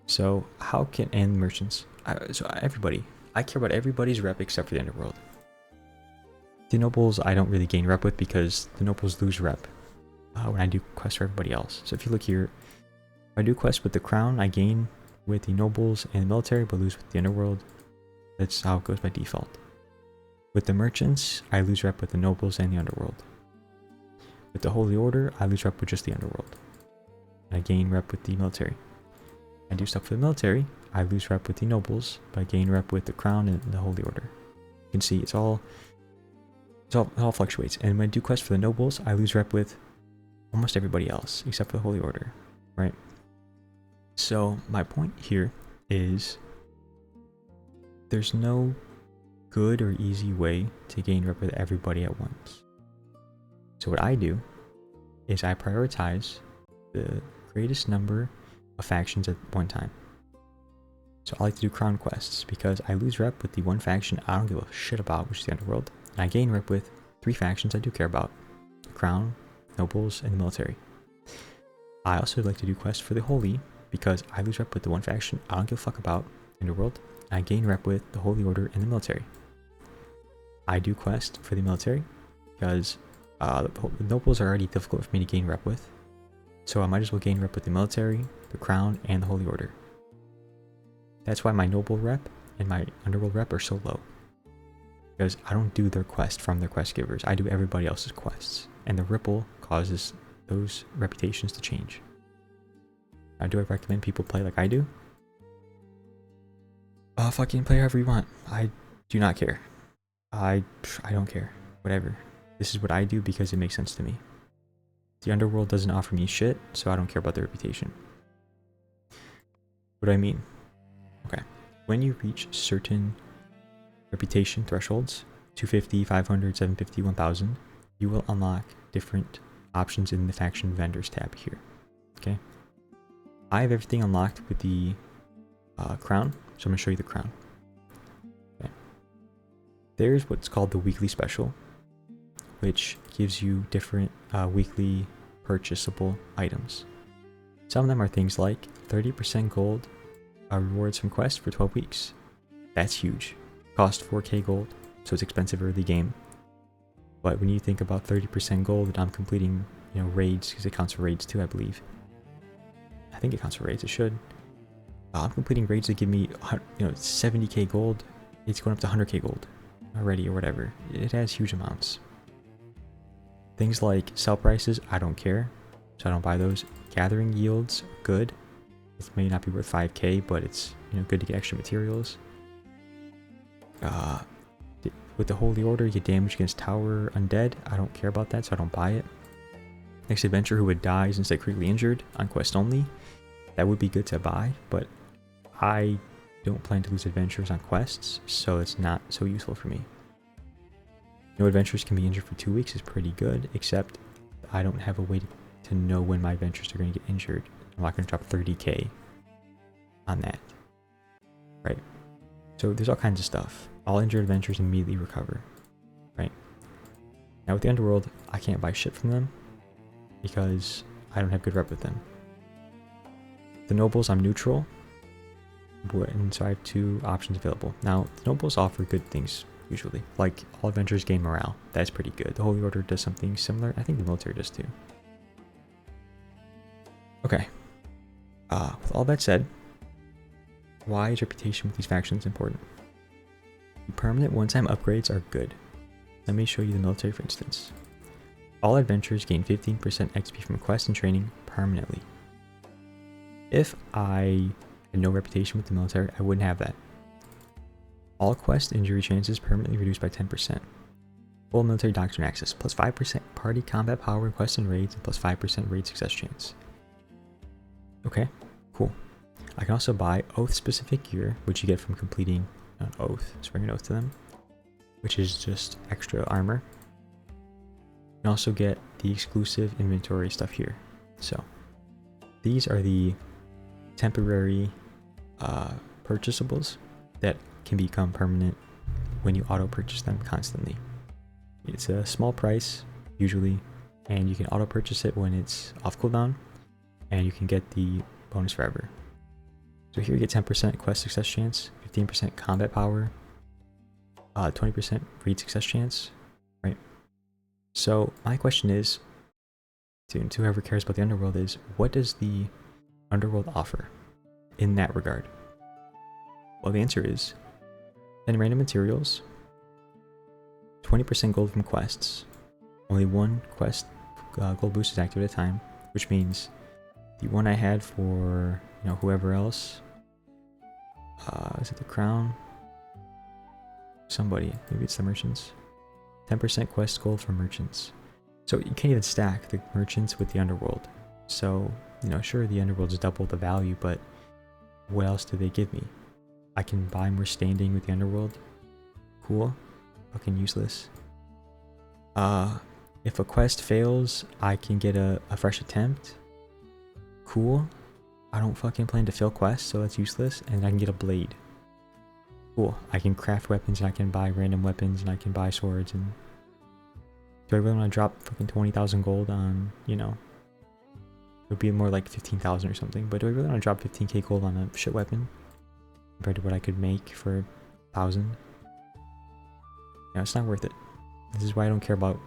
Speaker 1: So how can, and merchants, everybody, I care about everybody's rep except for the Underworld. The nobles I don't really gain rep with because the nobles lose rep when I do quests for everybody else. So if you look here, if I do quests with the Crown, I gain with the nobles and the military, but lose with the Underworld. That's how it goes by default. With the merchants, I lose rep with the nobles and the Underworld. With the Holy Order, I lose rep with just the Underworld. I gain rep with the military. I do stuff for the military, I lose rep with the nobles, but I gain rep with the Crown and the Holy Order. You can see it all fluctuates. And when I do quests for the nobles, I lose rep with almost everybody else except for the Holy Order, right? So my point here is there's no good or easy way to gain rep with everybody at once. So what I do is I prioritize the greatest number of factions at one time. So I like to do crown quests because I lose rep with the one faction I don't give a shit about, which is the Underworld, and I gain rep with 3 factions I do care about: the Crown, nobles, and the military. I also like to do quests for the Holy because I lose rep with the one faction I don't give a fuck about, Underworld, and I gain rep with the Holy Order and the military. I do quests for the military because the nobles are already difficult for me to gain rep with, so I might as well gain rep with the military, the Crown, and the Holy Order. That's why my noble rep and my underworld rep are so low, because I don't do their quest from their quest givers, I do everybody else's quests, and the ripple causes those reputations to change. Now, do I recommend people play like I do? Fucking play however you want. I do not care. I don't care. Whatever. This is what I do because it makes sense to me. The underworld doesn't offer me shit, so I don't care about their reputation. What do I mean? Okay. When you reach certain reputation thresholds, 250, 500, 750, 1000, you will unlock different options in the faction vendors tab here. Okay. I have everything unlocked with the crown, so I'm going to show you the crown. Okay. There's what's called the weekly special, which gives you different weekly purchasable items. Some of them are things like 30% gold rewards from quests for 12 weeks. That's huge. Cost 4k gold, so it's expensive early game. But when you think about 30% gold and I'm completing, raids, because it counts for raids too, I believe. I think it counts for raids, it should. I'm completing raids that give me, 70k gold. It's going up to 100k gold already or whatever. It has huge amounts. Things like sell prices, I don't care, so I don't buy those. Gathering yields, good. It may not be worth 5k, but it's good to get extra materials. With the Holy Order, you get damage against Tower Undead. I don't care about that, so I don't buy it. Next adventure who would die instead of critically injured on quest only. That would be good to buy, but I don't plan to lose adventures on quests, so it's not so useful for me. No adventures can be injured for 2 weeks is pretty good, except I don't have a way to know when my adventures are going to get injured. I'm not going to drop 30k on that. Right? So there's all kinds of stuff. All injured adventures immediately recover. Right? Now with the Underworld, I can't buy shit from them because I don't have good rep with them. The Nobles, I'm neutral, and so I have 2 options available. Now, the Nobles offer good things, usually. Like, all adventurers gain morale. That's pretty good. The Holy Order does something similar. I think the military does too. Okay. With all that said, why is reputation with these factions important? Permanent one-time upgrades are good. Let me show you the military, for instance. All adventurers gain 15% XP from quests and training permanently. If I had no reputation with the military, I wouldn't have that. All quest injury chances permanently reduced by 10%. Full military doctrine access, plus 5% party combat power in quests and raids, and plus 5% raid success chance. Okay, cool. I can also buy oath-specific gear, which you get from completing an oath, swearing an oath to them, which is just extra armor. You can also get the exclusive inventory stuff here. So these are the temporary purchasables that can become permanent when you auto purchase them constantly. It's a small price usually, and you can auto purchase it when it's off cooldown, and you can get the bonus forever. So here you get 10% quest success chance, 15% combat power, 20% raid success chance, right? So my question is, to whoever cares about the underworld, is what does the underworld offer in that regard? Well, the answer is 10 random materials, 20% gold from quests, only one quest gold boost is active at a time, which means the one I had for whoever else, is it the crown? Somebody, maybe it's the merchants. 10% quest gold from merchants. So you can't even stack the merchants with the underworld. So, sure, the underworld's double the value, but what else do they give me? I can buy more standing with the underworld. Cool. Fucking useless. If a quest fails, I can get a fresh attempt. Cool. I don't fucking plan to fail quests, so that's useless. And I can get a blade. Cool. I can craft weapons, and I can buy random weapons, and I can buy swords. And do I really want to drop fucking 20,000 gold on, it would be more like 15,000 or something, but do I really want to drop 15k gold on a shit weapon compared to what I could make for 1,000? It's not worth it. This is why I don't care about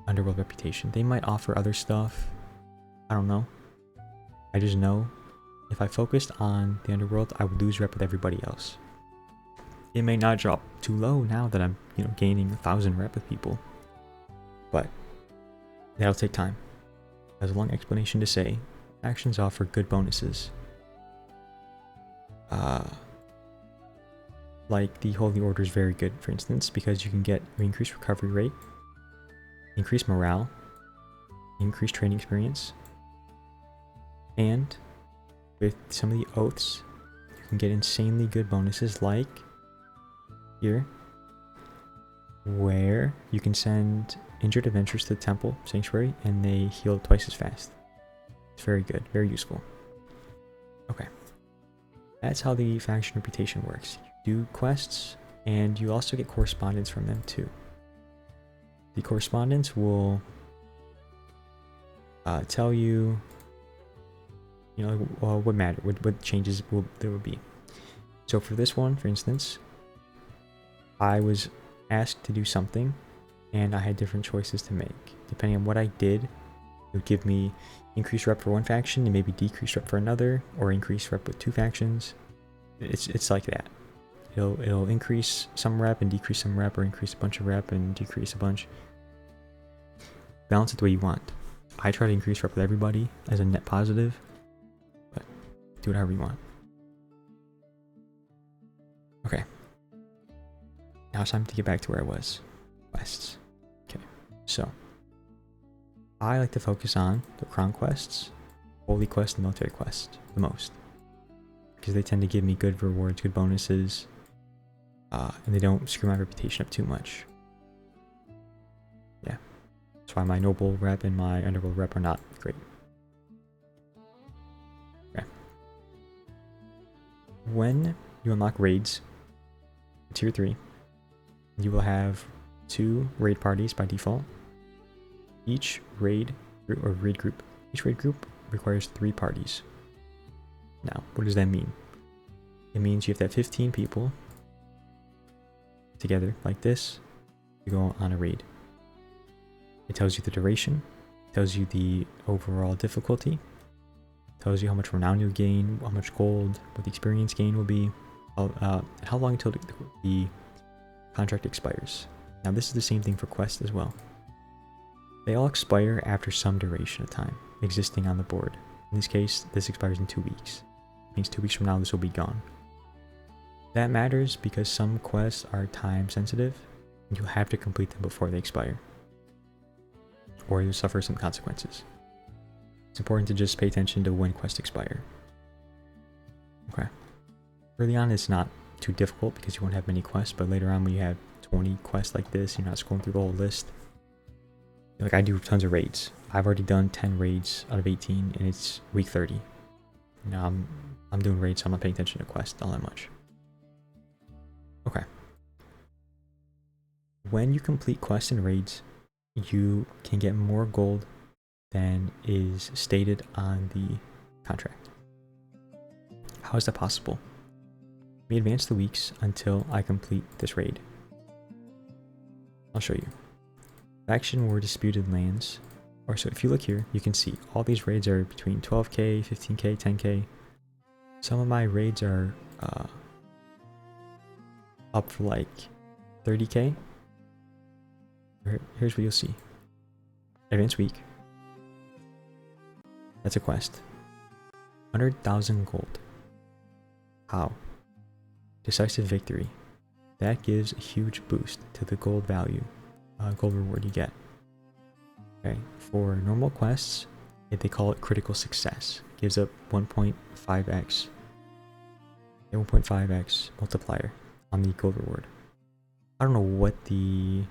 Speaker 1: underworld reputation. They might offer other stuff. I don't know. I just know if I focused on the underworld, I would lose rep with everybody else. It may not drop too low now that I'm, gaining 1,000 rep with people, but that'll take time. That's a long explanation to say actions offer good bonuses. Like the Holy Order is very good, for instance, because you can get increased recovery rate, increased morale, increased training experience, and with some of the oaths, you can get insanely good bonuses like here, where you can send injured adventurers to the temple sanctuary and they heal twice as fast. It's very good, very useful. Okay, that's how the faction reputation works. You do quests, and you also get correspondence from them too. The correspondence will tell you, what matter, what changes there will be. So for this one, for instance, I was asked to do something, and I had different choices to make. Depending on what I did, it would give me increased rep for one faction and maybe decreased rep for another, or increased rep with two factions. It's like that. It'll increase some rep and decrease some rep, or increase a bunch of rep and decrease a bunch. Balance it the way you want. I try to increase rep with everybody as a net positive, but do it however you want. Okay. Now it's time to get back to where I was. Quests. Okay, so I like to focus on the crown quests, holy quest, and military quest the most, because they tend to give me good rewards, good bonuses, and they don't screw my reputation up too much. Yeah, that's why my noble rep and my underworld rep are not great. Okay. When you unlock raids, tier 3, you will have 2 raid parties by default. Each raid group requires 3 parties. Now, what does that mean? It means you have to have 15 people together like this to go on a raid. It tells you the duration, it tells you the overall difficulty, Tells you how much renown you'll gain, how much gold, what the experience gain will be, and how long until the contract expires. Now this is the same thing for quests as well. They all expire after some duration of time existing on the board. In this case, this expires in 2 weeks. It means 2 weeks from now this will be gone. That matters because some quests are time sensitive and you have to complete them before they expire, or you'll suffer some consequences. It's important to just pay attention to when quests expire. Okay. Early on it's not too difficult because you won't have many quests, but later on when you have 20 quests like this, you're not scrolling through the whole list. Like I do tons of raids. I've already done 10 raids out of 18 and it's week 30. Now I'm doing raids, so I'm not paying attention to quests all that much. Okay. When you complete quests and raids, you can get more gold than is stated on the contract. How is that possible? We advance the weeks until I complete this raid. I'll show you. Faction War Disputed Lands. Or so if you look here, you can see all these raids are between 12k, 15k, 10k. Some of my raids are up for like 30k. Here's what you'll see. Advance week. That's a quest. 100,000 gold. How? Decisive victory. That gives a huge boost to the gold value, gold reward you get. Okay, for normal quests, they call it critical success. Gives up 1.5x, 1.5x multiplier on the gold reward. I don't know what the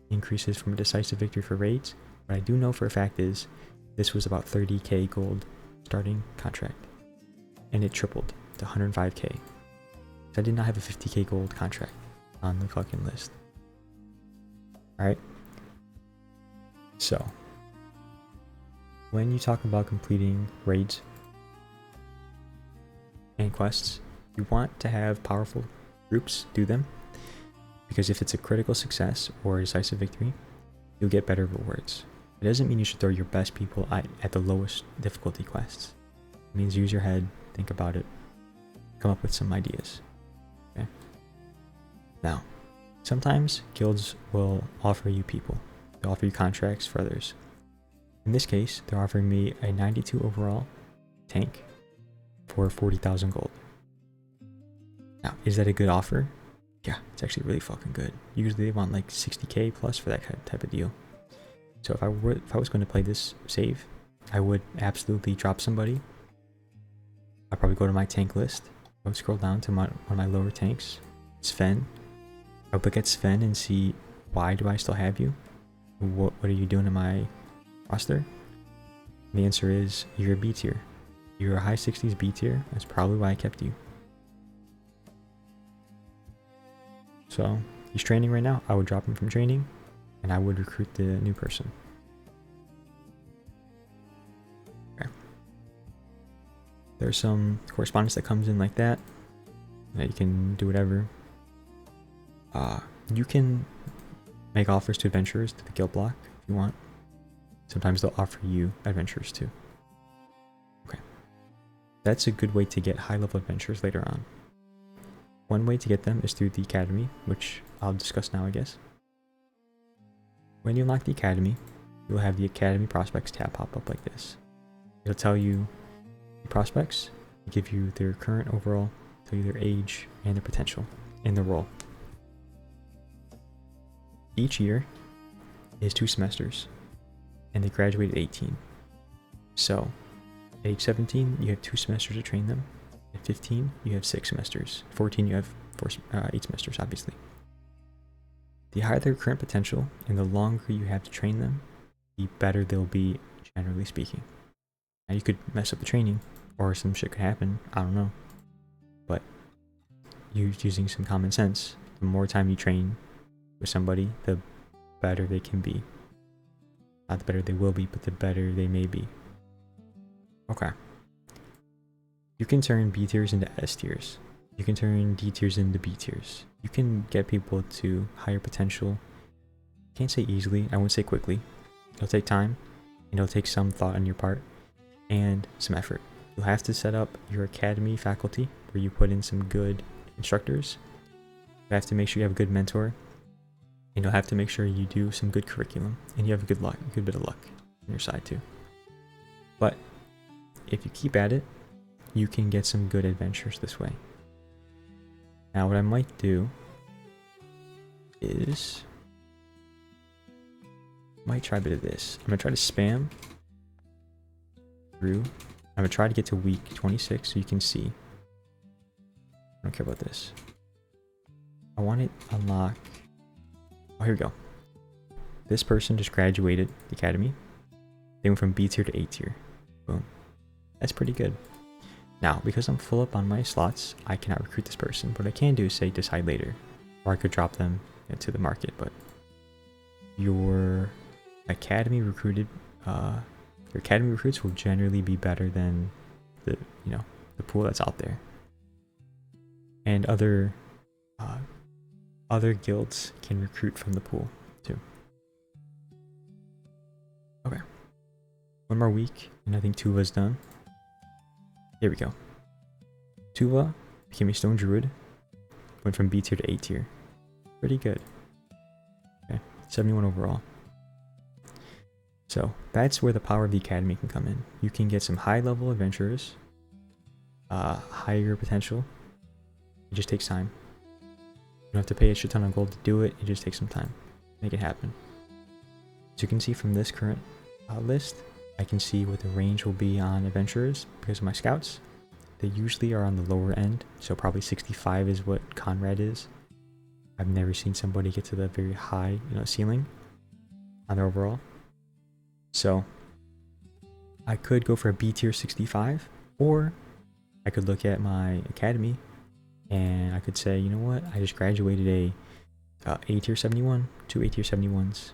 Speaker 1: increase is from a decisive victory for raids, but I do know for a fact is this was about 30k gold starting contract, and it tripled to 105k. So I did not have a 50k gold contract on the fucking list. Alright. So, when you talk about completing raids and quests, you want to have powerful groups do them, because if it's a critical success or a decisive victory, you'll get better rewards. It doesn't mean you should throw your best people at the lowest difficulty quests. It means use your head, think about it, come up with some ideas. Okay. Now, sometimes guilds will offer you people. They'll offer you contracts for others. In this case, they're offering me a 92 overall tank for 40,000 gold. Now, is that a good offer? Yeah, it's actually really fucking good. Usually they want like 60k plus for that type of deal. So if I was going to play this save, I would absolutely drop somebody. I'd probably go to my tank list. I would scroll down to one of my lower tanks, Sven. I would look at Sven and see, why do I still have you? What are you doing in my roster? And the answer is, you're a B tier. You're a high 60s B tier. That's probably why I kept you. So he's training right now. I would drop him from training and I would recruit the new person. Okay. There's some correspondence that comes in like that. You can do whatever. You can make offers to adventurers to the guild block if you want. Sometimes they'll offer you adventurers too. Okay. That's a good way to get high level adventurers later on. One way to get them is through the academy, which I'll discuss now, I guess. When you unlock the academy, you'll have the academy prospects tab pop up like this. It'll tell you the prospects, give you their current overall, tell you their age and their potential and their role. Each year is 2 semesters, and they graduate at 18. So, at age 17, you have 2 semesters to train them. At 15, you have 6 semesters. 14, you have 8 semesters, obviously. The higher their current potential and the longer you have to train them, the better they'll be, generally speaking. Now, you could mess up the training, or some shit could happen, I don't know. But, using some common sense, the more time you train with somebody, the better they can be. Not the better they will be, but the better they may be. Okay. You can turn B tiers into S tiers. You can turn D tiers into B tiers. You can get people to higher potential. Can't say easily, I won't say quickly. It'll take time, and it'll take some thought on your part, and some effort. You'll have to set up your academy faculty where you put in some good instructors. You have to make sure you have a good mentor. And you'll have to make sure you do some good curriculum and you have a good bit of luck on your side too. But if you keep at it, you can get some good adventures this way. Now what I might do is might try a bit of this. I'm gonna try to spam through. I'm gonna try to get to week 26 so you can see. I don't care about this. I want it unlock. Oh, here we go. This person just graduated the academy. They went from B tier to A tier. Boom. That's pretty good. Now, because I'm full up on my slots, I cannot recruit this person. What I can do is say decide later. Or I could drop them into the market, but your academy recruits will generally be better than the pool that's out there. And other guilds can recruit from the pool too. Okay. One more week, and I think Tuva's done. Here we go. Tuva became a stone druid. Went from B tier to A tier. Pretty good. Okay, 71 overall. So that's where the power of the academy can come in. You can get some high level adventurers, higher potential. It just takes time. You don't have to pay a shit ton of gold to do it. It just takes some time. Make it happen. As you can see from this current list, I can see what the range will be on adventurers because of my scouts. They usually are on the lower end, so probably 65 is what Conrad is. I've never seen somebody get to the very high, ceiling on their overall. So I could go for a B tier 65, or I could look at my academy and I could say, you know what, I just graduated A tier 71, 2 A tier 71s.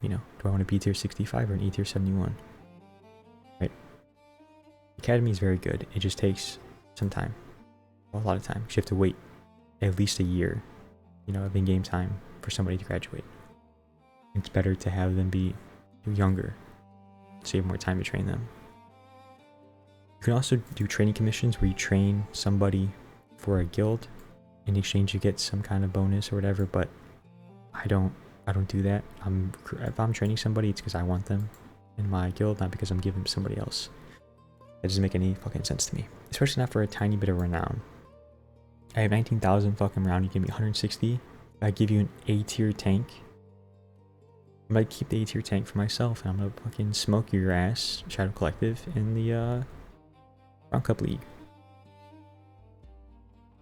Speaker 1: Do I want a B tier 65 or an A tier 71? Right? Academy is very good. It just takes some time. A lot of time. You have to wait at least a year, of in-game time for somebody to graduate. It's better to have them be younger, so you have more time to train them. You can also do training commissions where you train somebody for a guild. In exchange, you get some kind of bonus or whatever, but I don't do that. If I'm training somebody, it's because I want them in my guild, not because I'm giving them to somebody else. That doesn't make any fucking sense to me. Especially not for a tiny bit of renown. I have 19,000 fucking renown, you give me 160. I give you an A tier tank. I might keep the A tier tank for myself, and I'm gonna fucking smoke your ass, Shadow Collective, in the Round Cup League.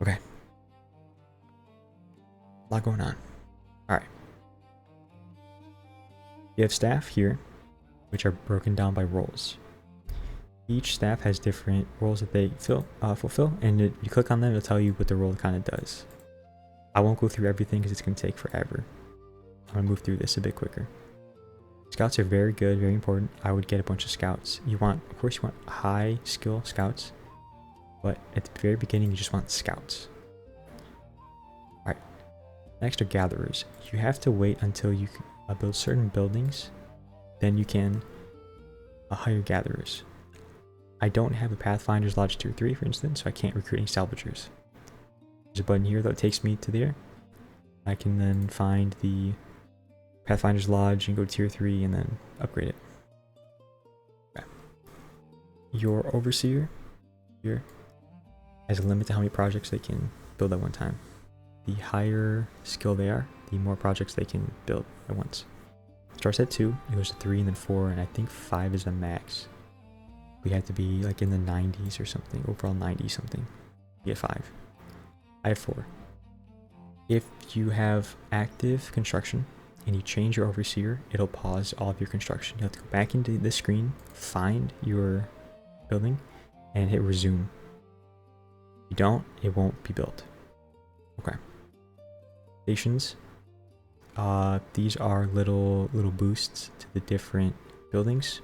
Speaker 1: Okay. A lot going on. Alright. You have staff here, which are broken down by roles. Each staff has different roles that they fulfill, and you click on them, it'll tell you what the role kind of does. I won't go through everything because it's going to take forever. I'm going to move through this a bit quicker. Scouts are very good, very important. I would get a bunch of scouts. Of course you want high skill scouts, but at the very beginning you just want scouts. Alright, next are gatherers. You have to wait until you build certain buildings, then you can hire gatherers. I don't have a Pathfinder's Lodge tier 3, for instance, so I can't recruit any salvagers. There's a button here that takes me to there. I can then find the Pathfinder's Lodge and go to tier 3 and then upgrade it. Okay. Your Overseer here has a limit to how many projects they can build at one time. The higher skill they are, the more projects they can build at once. Starts at 2, it goes to 3 and then 4, and I think 5 is the max. We have to be like in the 90s or something, overall 90 something. You get 5. I have 4. If you have active construction and you change your overseer, it'll pause all of your construction. You have to go back into this screen, find your building, and hit resume. If you don't, it won't be built. Okay. Stations. These are little boosts to the different buildings.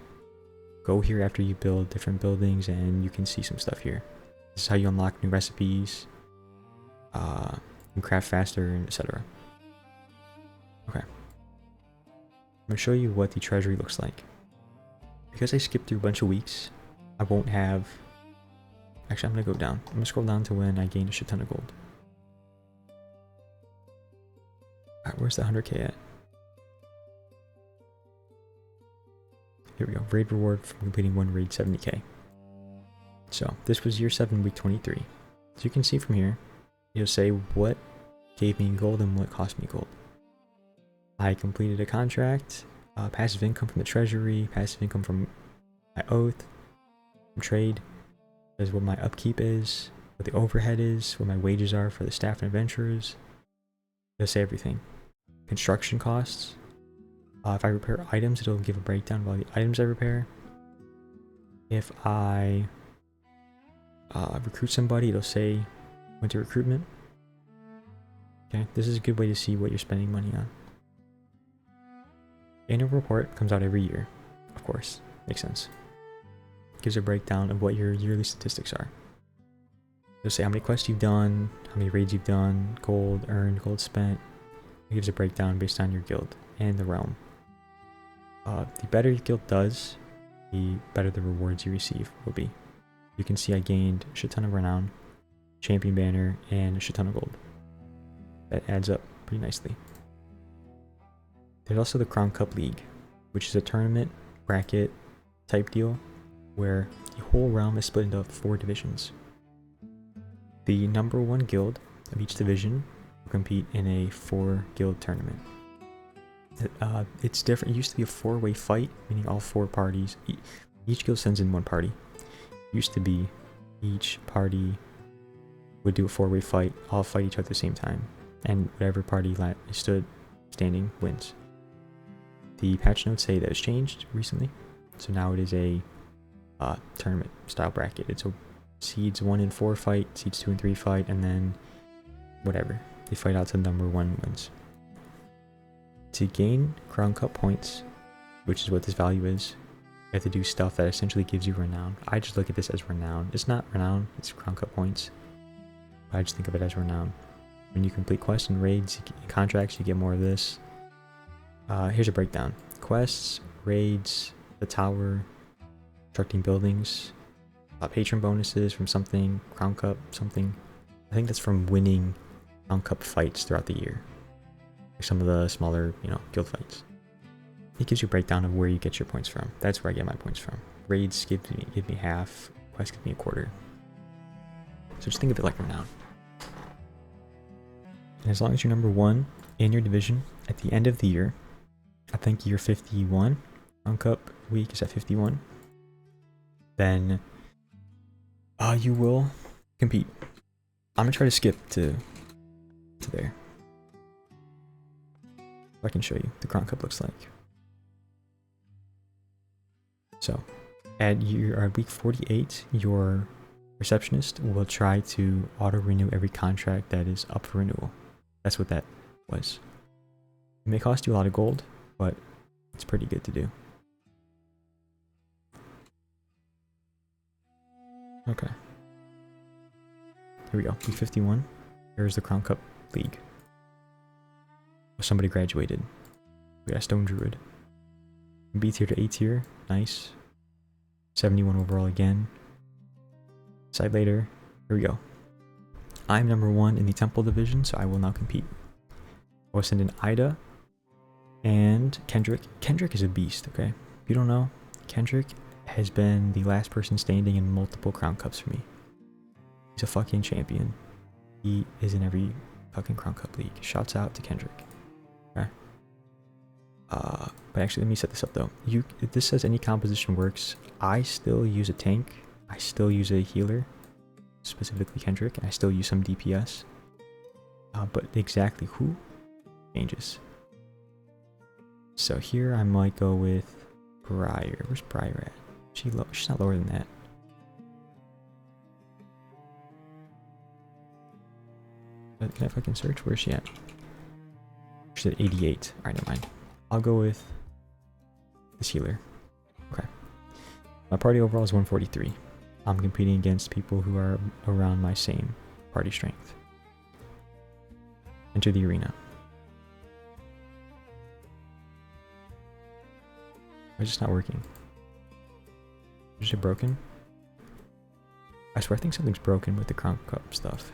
Speaker 1: Go here after you build different buildings and you can see some stuff here. This is how you unlock new recipes, and craft faster, and etc. Okay. I'm going to show you what the treasury looks like. Because I skipped through a bunch of weeks, I won't have... Actually, I'm going to go down. I'm going to scroll down to when I gain a shit ton of gold. Alright, where's the 100k at? Here we go. Raid reward from completing one raid, 70k. So, this was year 7, week 23. So you can see from here, it'll say what gave me gold and what cost me gold. I completed a contract, passive income from the treasury, passive income from my oath, from trade. There's what my upkeep is, what the overhead is, what my wages are for the staff and adventurers. It'll say everything. Construction costs. If I repair items, it'll give a breakdown of all the items I repair. If I recruit somebody, it'll say went to recruitment. Okay, this is a good way to see what you're spending money on. Annual report comes out every year, of course, makes sense. Gives a breakdown of what your yearly statistics are. It'll say how many quests you've done, how many raids you've done, gold earned, gold spent. It gives a breakdown based on your guild and the realm. The better your guild does, the better the rewards you receive will be. You can see I gained a shit ton of renown, champion banner, and a shit ton of gold. That adds up pretty nicely. There's also the Crown Cup League, which is a tournament bracket type deal where the whole realm is split into 4 divisions. The number 1 guild of each division will compete in a 4 guild tournament. It's different. It used to be a 4-way fight, meaning all 4 parties. Each guild sends in 1 party. It used to be each party would do a 4-way fight, all fight each other at the same time, and whatever party stood standing wins. The patch notes say that it's changed recently, so now it is a tournament style bracket. It's a seeds 1 and 4 fight, seeds 2 and 3 fight, and then whatever. They fight out to number 1 wins. To gain Crown Cup points, which is what this value is, you have to do stuff that essentially gives you renown. I just look at this as renown. It's not renown, it's Crown Cup points. I just think of it as renown. When you complete quests and raids and contracts, you get more of this. Here's a breakdown. Quests, raids, the tower, constructing buildings, patron bonuses from something, Crown Cup, something. I think that's from winning Crown Cup fights throughout the year. Like some of the smaller, guild fights. It gives you a breakdown of where you get your points from. That's where I get my points from. Raids give me half, quests give me a quarter. So just think of it like renown. And as long as you're number 1 in your division at the end of the year, I think year 51, Crown Cup week is at 51, then you will compete. I'm gonna try to skip to there. I can show you what the Crown Cup looks like. So, at week 48, your receptionist will try to auto-renew every contract that is up for renewal. That's what that was. It may cost you a lot of gold, but it's pretty good to do. Okay. Here we go. Week 51. Here's the Crown Cup League. Somebody graduated. We got a Stone Druid. B tier to A tier. Nice. 71 overall again. Side later. Here we go. I'm number 1 in the Temple division, so I will now compete. I will send in Ida and Kendrick. Kendrick is a beast, okay? If you don't know, Kendrick has been the last person standing in multiple Crown Cups for me. He's a fucking champion. He is in every fucking Crown Cup league. Shouts out to Kendrick. Okay. But actually, let me set this up though. If this says any composition works, I still use a tank. I still use a healer, specifically Kendrick, and I still use some DPS. But exactly who changes. So here I might go with Briar. Where's Briar at? She's not lower than that. Can I fucking search? Where's she at? She's at 88. Alright, never mind. I'll go with this healer. Okay. My party overall is 143. I'm competing against people who are around my same party strength. Enter the arena. Why is this not working? Is it broken? I swear I think something's broken with the Crown Cup stuff.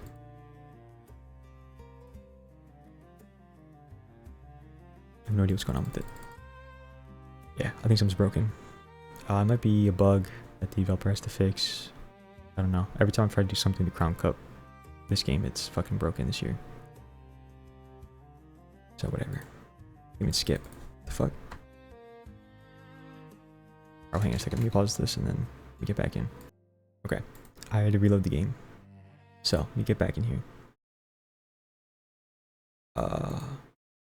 Speaker 1: I have no idea what's going on with it. Yeah, I think something's broken. It might be a bug that the developer has to fix. I don't know. Every time I try to do something to Crown Cup this game, it's fucking broken this year. So whatever. Even skip. The fuck? Oh, hang on a second. Let me pause this and then we get back in. Okay. I had to reload the game. So, let me get back in here.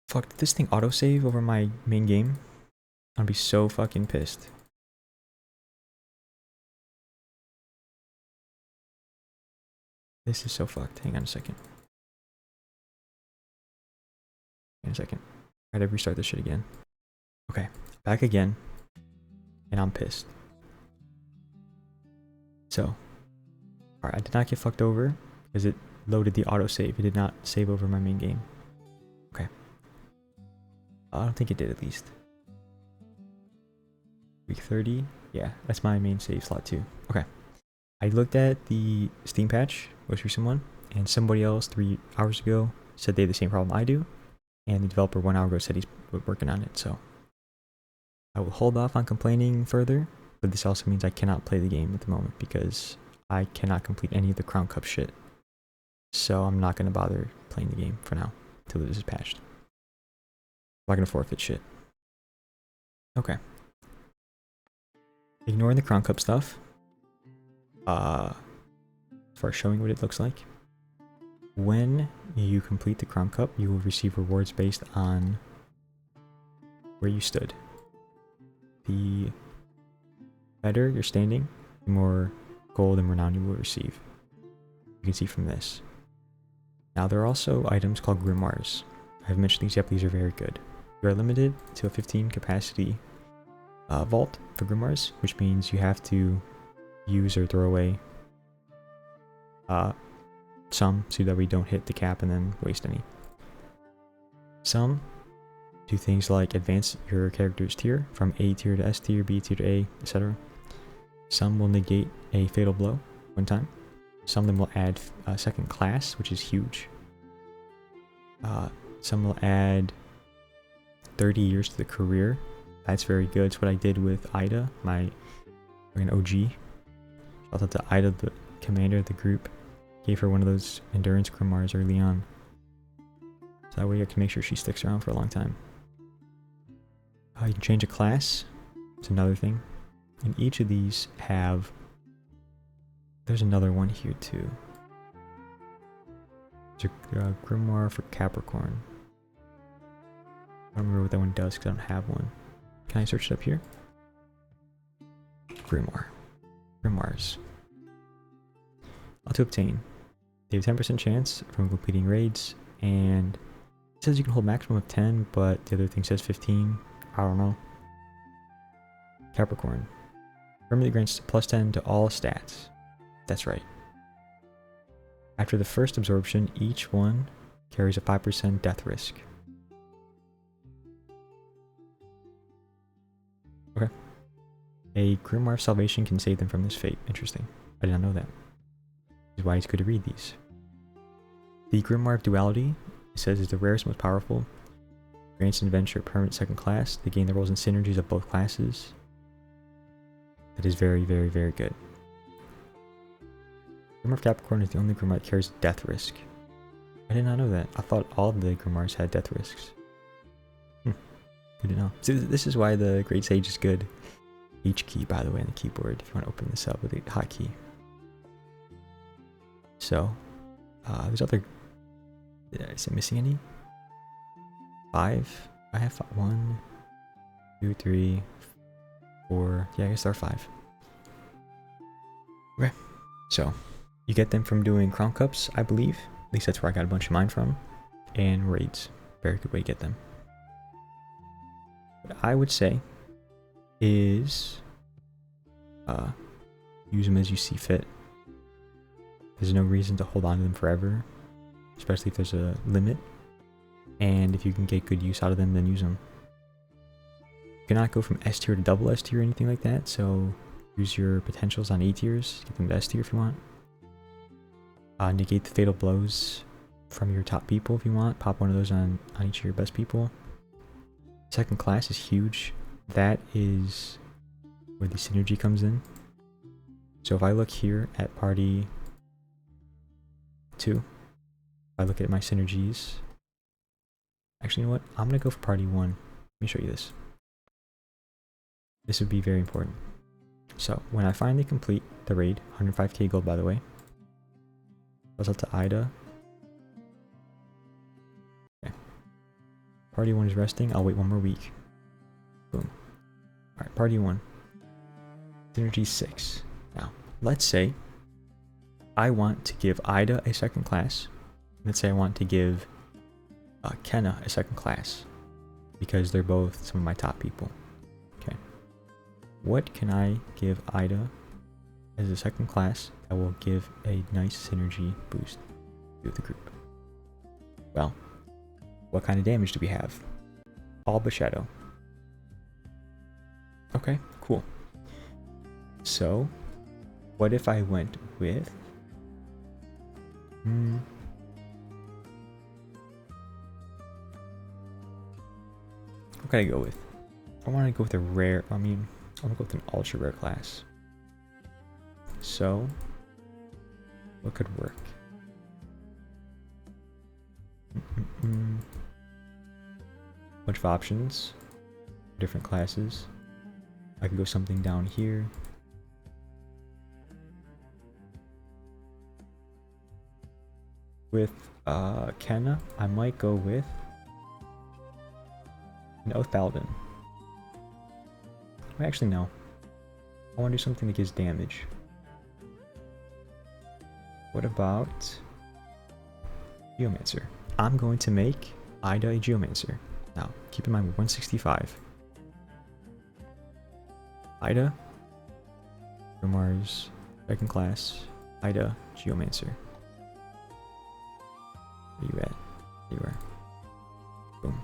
Speaker 1: Fuck, did this thing autosave over my main game? I'd be so fucking pissed. This is so fucked. Hang on a second. Hang on a second. I gotta restart this shit again. Okay, back again. And I'm pissed. So, alright, I did not get fucked over because it loaded the autosave. It did not save over my main game. Okay. I don't think it did, at least. Week 30. Yeah, that's my main save slot too. Okay. I looked at the Steam patch, most recent one, and somebody else 3 hours ago said they had the same problem I do, and the developer 1 hour ago said he's working on it, so I will hold off on complaining further, but this also means I cannot play the game at the moment because I cannot complete any of the Crown Cup shit. So I'm not going to bother playing the game for now until this is patched. I'm not going to forfeit shit. Okay. Ignoring the Crown Cup stuff. As far as showing what it looks like. When you complete the Crown Cup, you will receive rewards based on where you stood. The better your standing, the more gold and renown you will receive. You can see from this. Now there are also items called grimoires. I've mentioned these yet, these are very good. You are limited to a 15 capacity vault for grimoires, which means you have to use or throw away some so that we don't hit the cap and then waste any. Some do things like advance your character's tier from A tier to S tier, B tier to A, etc. Some will negate a fatal blow one time. Some of them will add a second class, which is huge. Some will add 30 years to the career. That's very good. It's what I did with Ida, my OG. Shout out to Ida, the commander of the group. Gave her one of those endurance grimoires early on. So that way you can make sure she sticks around for a long time. You can change a class. It's another thing. And each of these have... There's another one here too. There's a grimoire for Capricorn. I don't remember what that one does because I don't have one. Can I search it up here? Grimoire. Grimoires. To obtain. They have a 10% chance from completing raids, and it says you can hold maximum of 10, but the other thing says 15. I don't know. Capricorn. Permanently grants plus 10 to all stats. That's right. After the first absorption, each one carries a 5% death risk. Okay. A Grimoire of Salvation can save them from this fate. Interesting. I did not know that. This is why it's good to read these. The Grimoire of Duality, it says, is the rarest, most powerful. Grants an adventure permanent second class. They gain the roles and synergies of both classes. That is very, very, very good. Grimoire of Capricorn is the only Grimoire that carries death risk. I did not know that. I thought all the Grimoires had death risks. Good to know. So this is why the Great Sage is good. H key, by the way, on the keyboard, if you want to open this up with a hotkey. So, there's other... Is it missing any? 5? I have 1, 2, 3, 4. Yeah, I guess there are 5. Okay. So, you get them from doing Crown Cups, I believe. At least that's where I got a bunch of mine from. And raids. Very good way to get them. What I would say is use them as you see fit. There's no reason to hold on to them forever, especially if there's a limit. And if you can get good use out of them, then use them. You cannot go from S tier to double S tier or anything like that, so use your potentials on A tiers. Get them to S tier if you want. Negate the fatal blows from your top people if you want. Pop one of those on each of your best people. Second class is huge. That is where the synergy comes in. So if I look here at party 2, if I look at my synergies, actually, you know what? I'm going to go for party 1. Let me show you this. This would be very important. So when I finally complete the raid, 105k gold by the way, goes out to Ida. Okay. Party 1 is resting. I'll wait 1 more week. Boom. Alright, party 1. Synergy 6. Now, let's say I want to give Ida a second class. Let's say I want to give Kenna a second class because they're both some of my top people. Okay. What can I give Ida as a second class that will give a nice synergy boost to the group? Well, what kind of damage do we have? All but Shadow. Okay, cool. So, what if I went with... What can I go with? I want to go with a rare... I want to go with an ultra rare class. So, what could work? Bunch of options. Different classes. I could go something down here. With Kenna, I might go with an Oath Paladin. Actually, no. I want to do something that gives damage. What about Geomancer? I'm going to make Ida a Geomancer. Now, keep in mind, we're 165. Ida, Mars, second class, Ida, Geomancer. Where you at? There you are. Boom.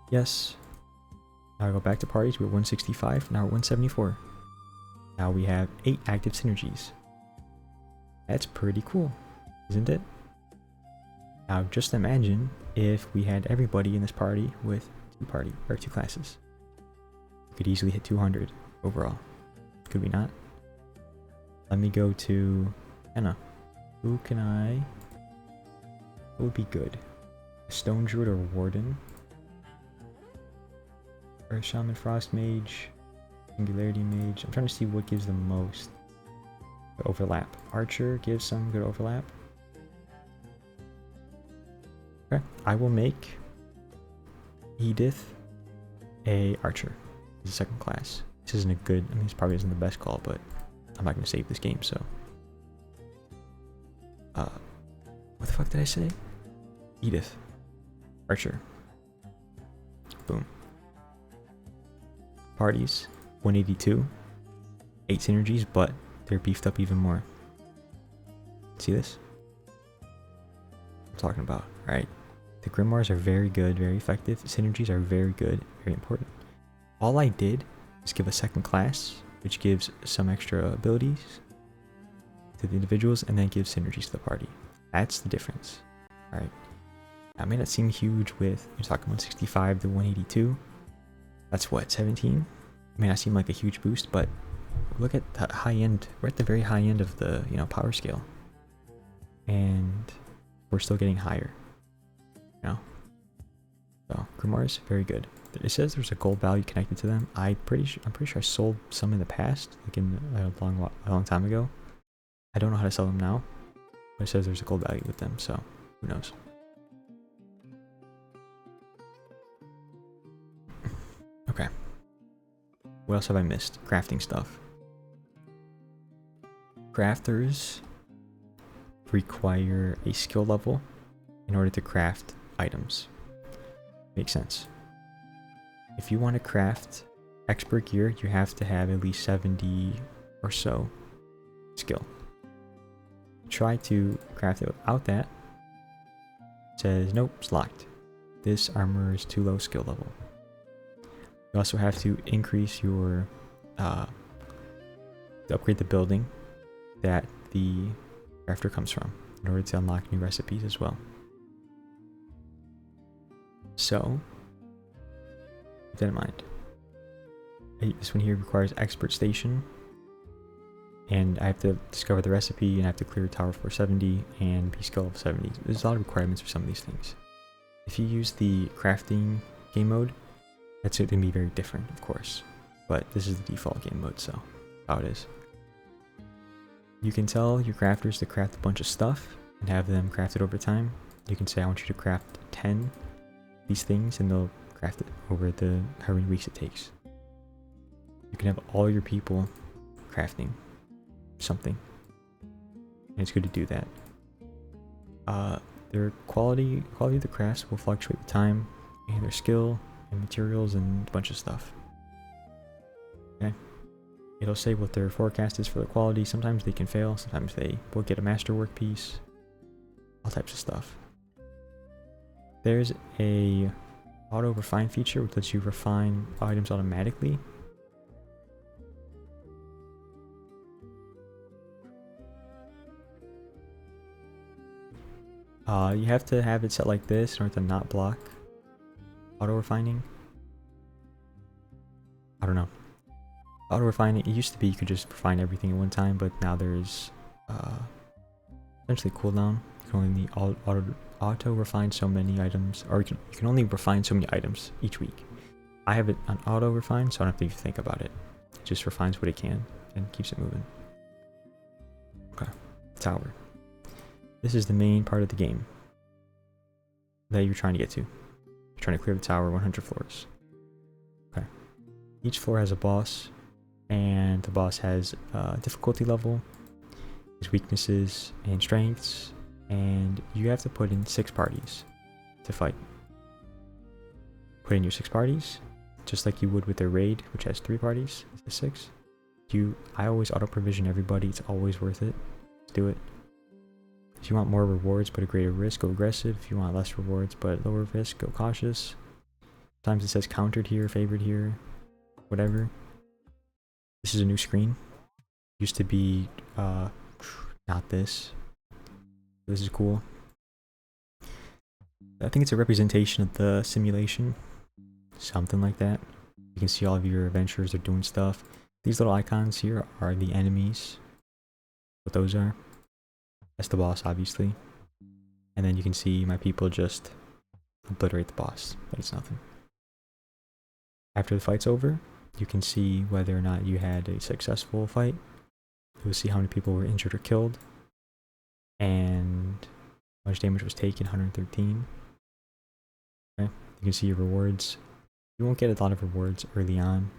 Speaker 1: Yes. Now I go back to parties. We're 165. Now we're 174. Now we have 8 active synergies. That's pretty cool, isn't it? Now just imagine if we had everybody in this party with 2 classes. We could easily hit 200 overall. Could we not? Let me go to Anna. Who can I... What would be good? A Stone Druid or Warden? Or a Shaman Frost Mage? Singularity Mage? I'm trying to see what gives the most overlap. Archer gives some good overlap. Okay, I will make Edith a Archer as a second class. This isn't a good, this probably isn't the best call, but I'm not going to save this game, so. What the fuck did I say? Edith. Archer. Boom. Parties. 182. 8 synergies, but they're beefed up even more. See this? I'm talking about, right? The Grimoires are very good, very effective. Synergies are very good, very important. All I did is give a second class, which gives some extra abilities to the individuals, and then gives synergies to the party. That's the difference. Alright. That may not seem huge with, you're talking 165 to 182. That's what, 17? It may not seem like a huge boost, but look at the high end. We're at the very high end of the, power scale. And we're still getting higher. So, Grimoires, very good. It says there's a gold value connected to them. I'm pretty sure I sold some in the past, like in a long time ago. I don't know how to sell them now. But it says there's a gold value with them, so who knows. Okay. What else have I missed? Crafting stuff. Crafters require a skill level in order to craft items. Makes sense. If you want to craft expert gear, you have to have at least 70 or so skill. Try to craft it without that. It says nope, it's locked. This armor is too low skill level. You also have to increase your to upgrade the building that the crafter comes from in order to unlock new recipes as well. So, keep that in mind. This one here requires expert station, and I have to discover the recipe, and I have to clear tower floor 70 and be skill level 70. There's a lot of requirements for some of these things. If you use the crafting game mode, that's going to be very different, of course. But this is the default game mode, so how it is. You can tell your crafters to craft a bunch of stuff and have them crafted over time. You can say, I want you to craft 10 these things, and they'll craft it over the how many weeks it takes. You can have all your people crafting something, and it's good to do that. Their quality of the crafts will fluctuate with time, and their skill and materials and a bunch of stuff. Okay, it'll say what their forecast is for their quality. Sometimes they can fail, sometimes they will get a masterwork piece, all types of stuff. There's a auto refine feature which lets you refine items automatically. You have to have it set like this in order to not block auto refining. I don't know. Auto refining, it used to be you could just refine everything at one time, but now there's essentially cooldown. You can only auto refine so many items, or you can only refine so many items each week. I have it on auto refine, so I don't have to even think about it. It just refines what it can and keeps it moving. Okay, tower. This is the main part of the game that you're trying to get to. You're trying to clear the tower 100 floors. Okay. Each floor has a boss, and the boss has a difficulty level, his weaknesses and strengths, and you have to put in 6 parties to fight. Put in your 6 parties, just like you would with a raid, which has 3 parties. It's 6. I always auto provision everybody. It's always worth it. Let's do it. If you want more rewards but a greater risk, go aggressive. If you want less rewards but lower risk, go cautious. Sometimes it says countered here, favored here, whatever. This is a new screen. Used to be not this. This is cool. I think it's a representation of the simulation. Something like that. You can see all of your adventurers are doing stuff. These little icons here are the enemies. What those are. That's the boss, obviously. And then you can see my people just obliterate the boss. Like it's nothing. After the fight's over, you can see whether or not you had a successful fight. You'll see how many people were injured or killed. And how much damage was taken, 113. Okay. You can see your rewards. You won't get a lot of rewards early on.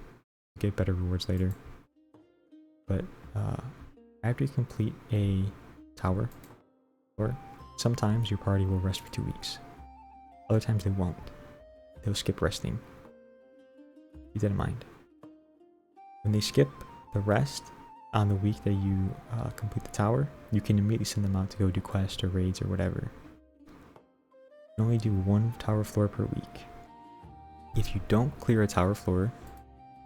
Speaker 1: You'll get better rewards later. But after you complete a tower, or sometimes your party will rest for 2 weeks. Other times they won't. They'll skip resting. Keep that in mind. When they skip the rest on the week that you complete the tower, you can immediately send them out to go do quests or raids or whatever. You can only do 1 tower floor per week. If you don't clear a tower floor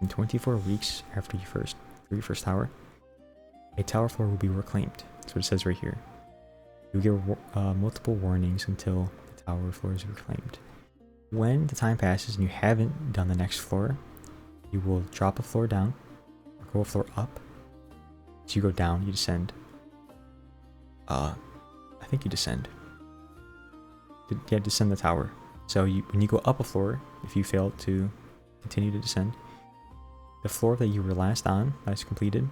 Speaker 1: in 24 weeks after you clear your first tower, a tower floor will be reclaimed. That's what it says right here. You'll get multiple warnings until the tower floor is reclaimed. When the time passes and you haven't done the next floor, you will drop a floor down, or go a floor up. So you go down, you descend. I think you descend. Yeah, descend the tower. So when you go up a floor, if you fail to continue to descend, the floor that you were last on, that's completed,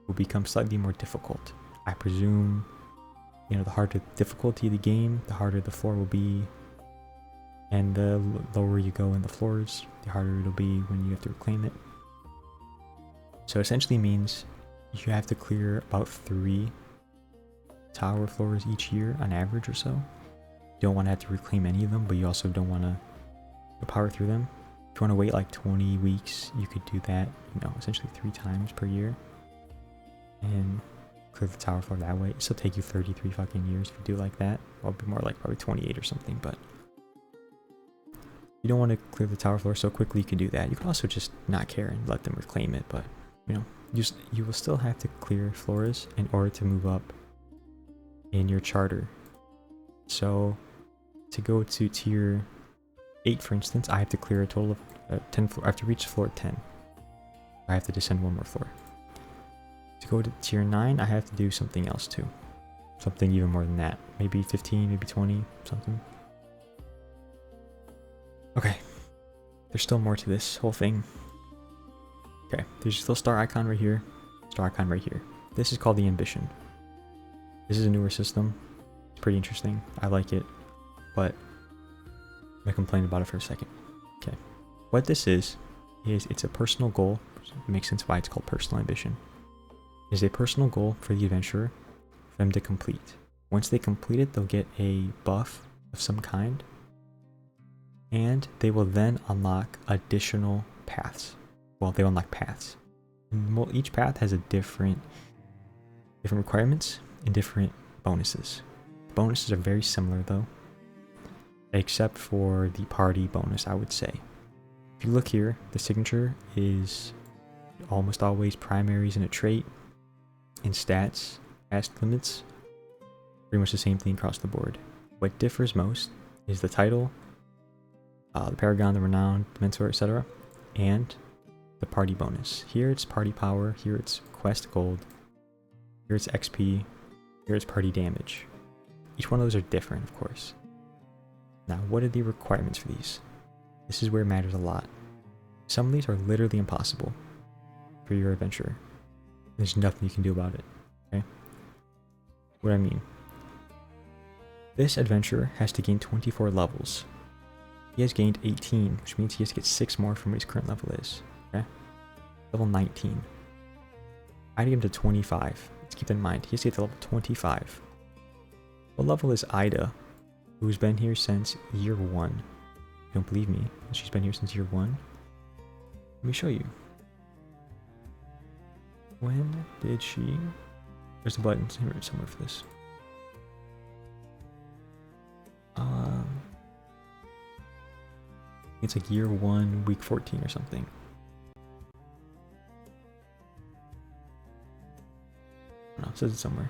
Speaker 1: will become slightly more difficult. I presume, the harder the difficulty of the game, the harder the floor will be, and the lower you go in the floors, the harder it'll be when you have to reclaim it. So essentially means you have to clear about 3 tower floors each year on average or so. You don't want to have to reclaim any of them, but you also don't want to power through them. If you want to wait like 20 weeks, you could do that, essentially 3 times per year. And clear the tower floor that way. It'll take you 33 fucking years if you do like that. Well, it'll be more like probably 28 or something, but you don't want to clear the tower floor so quickly. You can do that. You can also just not care and let them reclaim it, but you will still have to clear floors in order to move up in your charter. So to go to tier 8, for instance, I have to clear a total of 10 floors. I have to reach floor 10. I have to descend one more floor. To go to tier 9, I have to do something else too. Something even more than that. Maybe 15, maybe 20, something. Okay. There's still more to this whole thing. Okay, there's a little star icon right here. Star icon right here. This is called the ambition. This is a newer system. It's pretty interesting. I like it. But I'm gonna complain about it for a second. Okay. What this is it's a personal goal. It makes sense why it's called personal ambition. It is a personal goal for the adventurer for them to complete. Once they complete it, they'll get a buff of some kind. And they will then unlock additional paths. Well, they unlock paths. And each path has a different requirements and different bonuses. The bonuses are very similar though, except for the party bonus, I would say. If you look here, the signature is almost always primaries in a trait, in stats, task limits, pretty much the same thing across the board. What differs most is the title, the Paragon, the Renown, the Mentor, etc., and the party bonus. Here it's party power, here it's quest gold, here it's XP, here it's party damage. Each one of those are different, of course. Now, what are the requirements for these? This is where it matters a lot. Some of these are literally impossible for your adventurer. There's nothing you can do about it, okay? What I mean, this adventurer has to gain 24 levels. He has gained 18, which means he has to get 6 more from what his current level is, okay? Level 19. I need him to 25. Let's keep that in mind. He has to get to level 25. What level is Ida, who's been here since year 1? You don't believe me? She's been here since year 1. Let me show you. When did she... There's the buttons here somewhere for this. It's like year 1, week 14 or something. I don't know, it says it somewhere.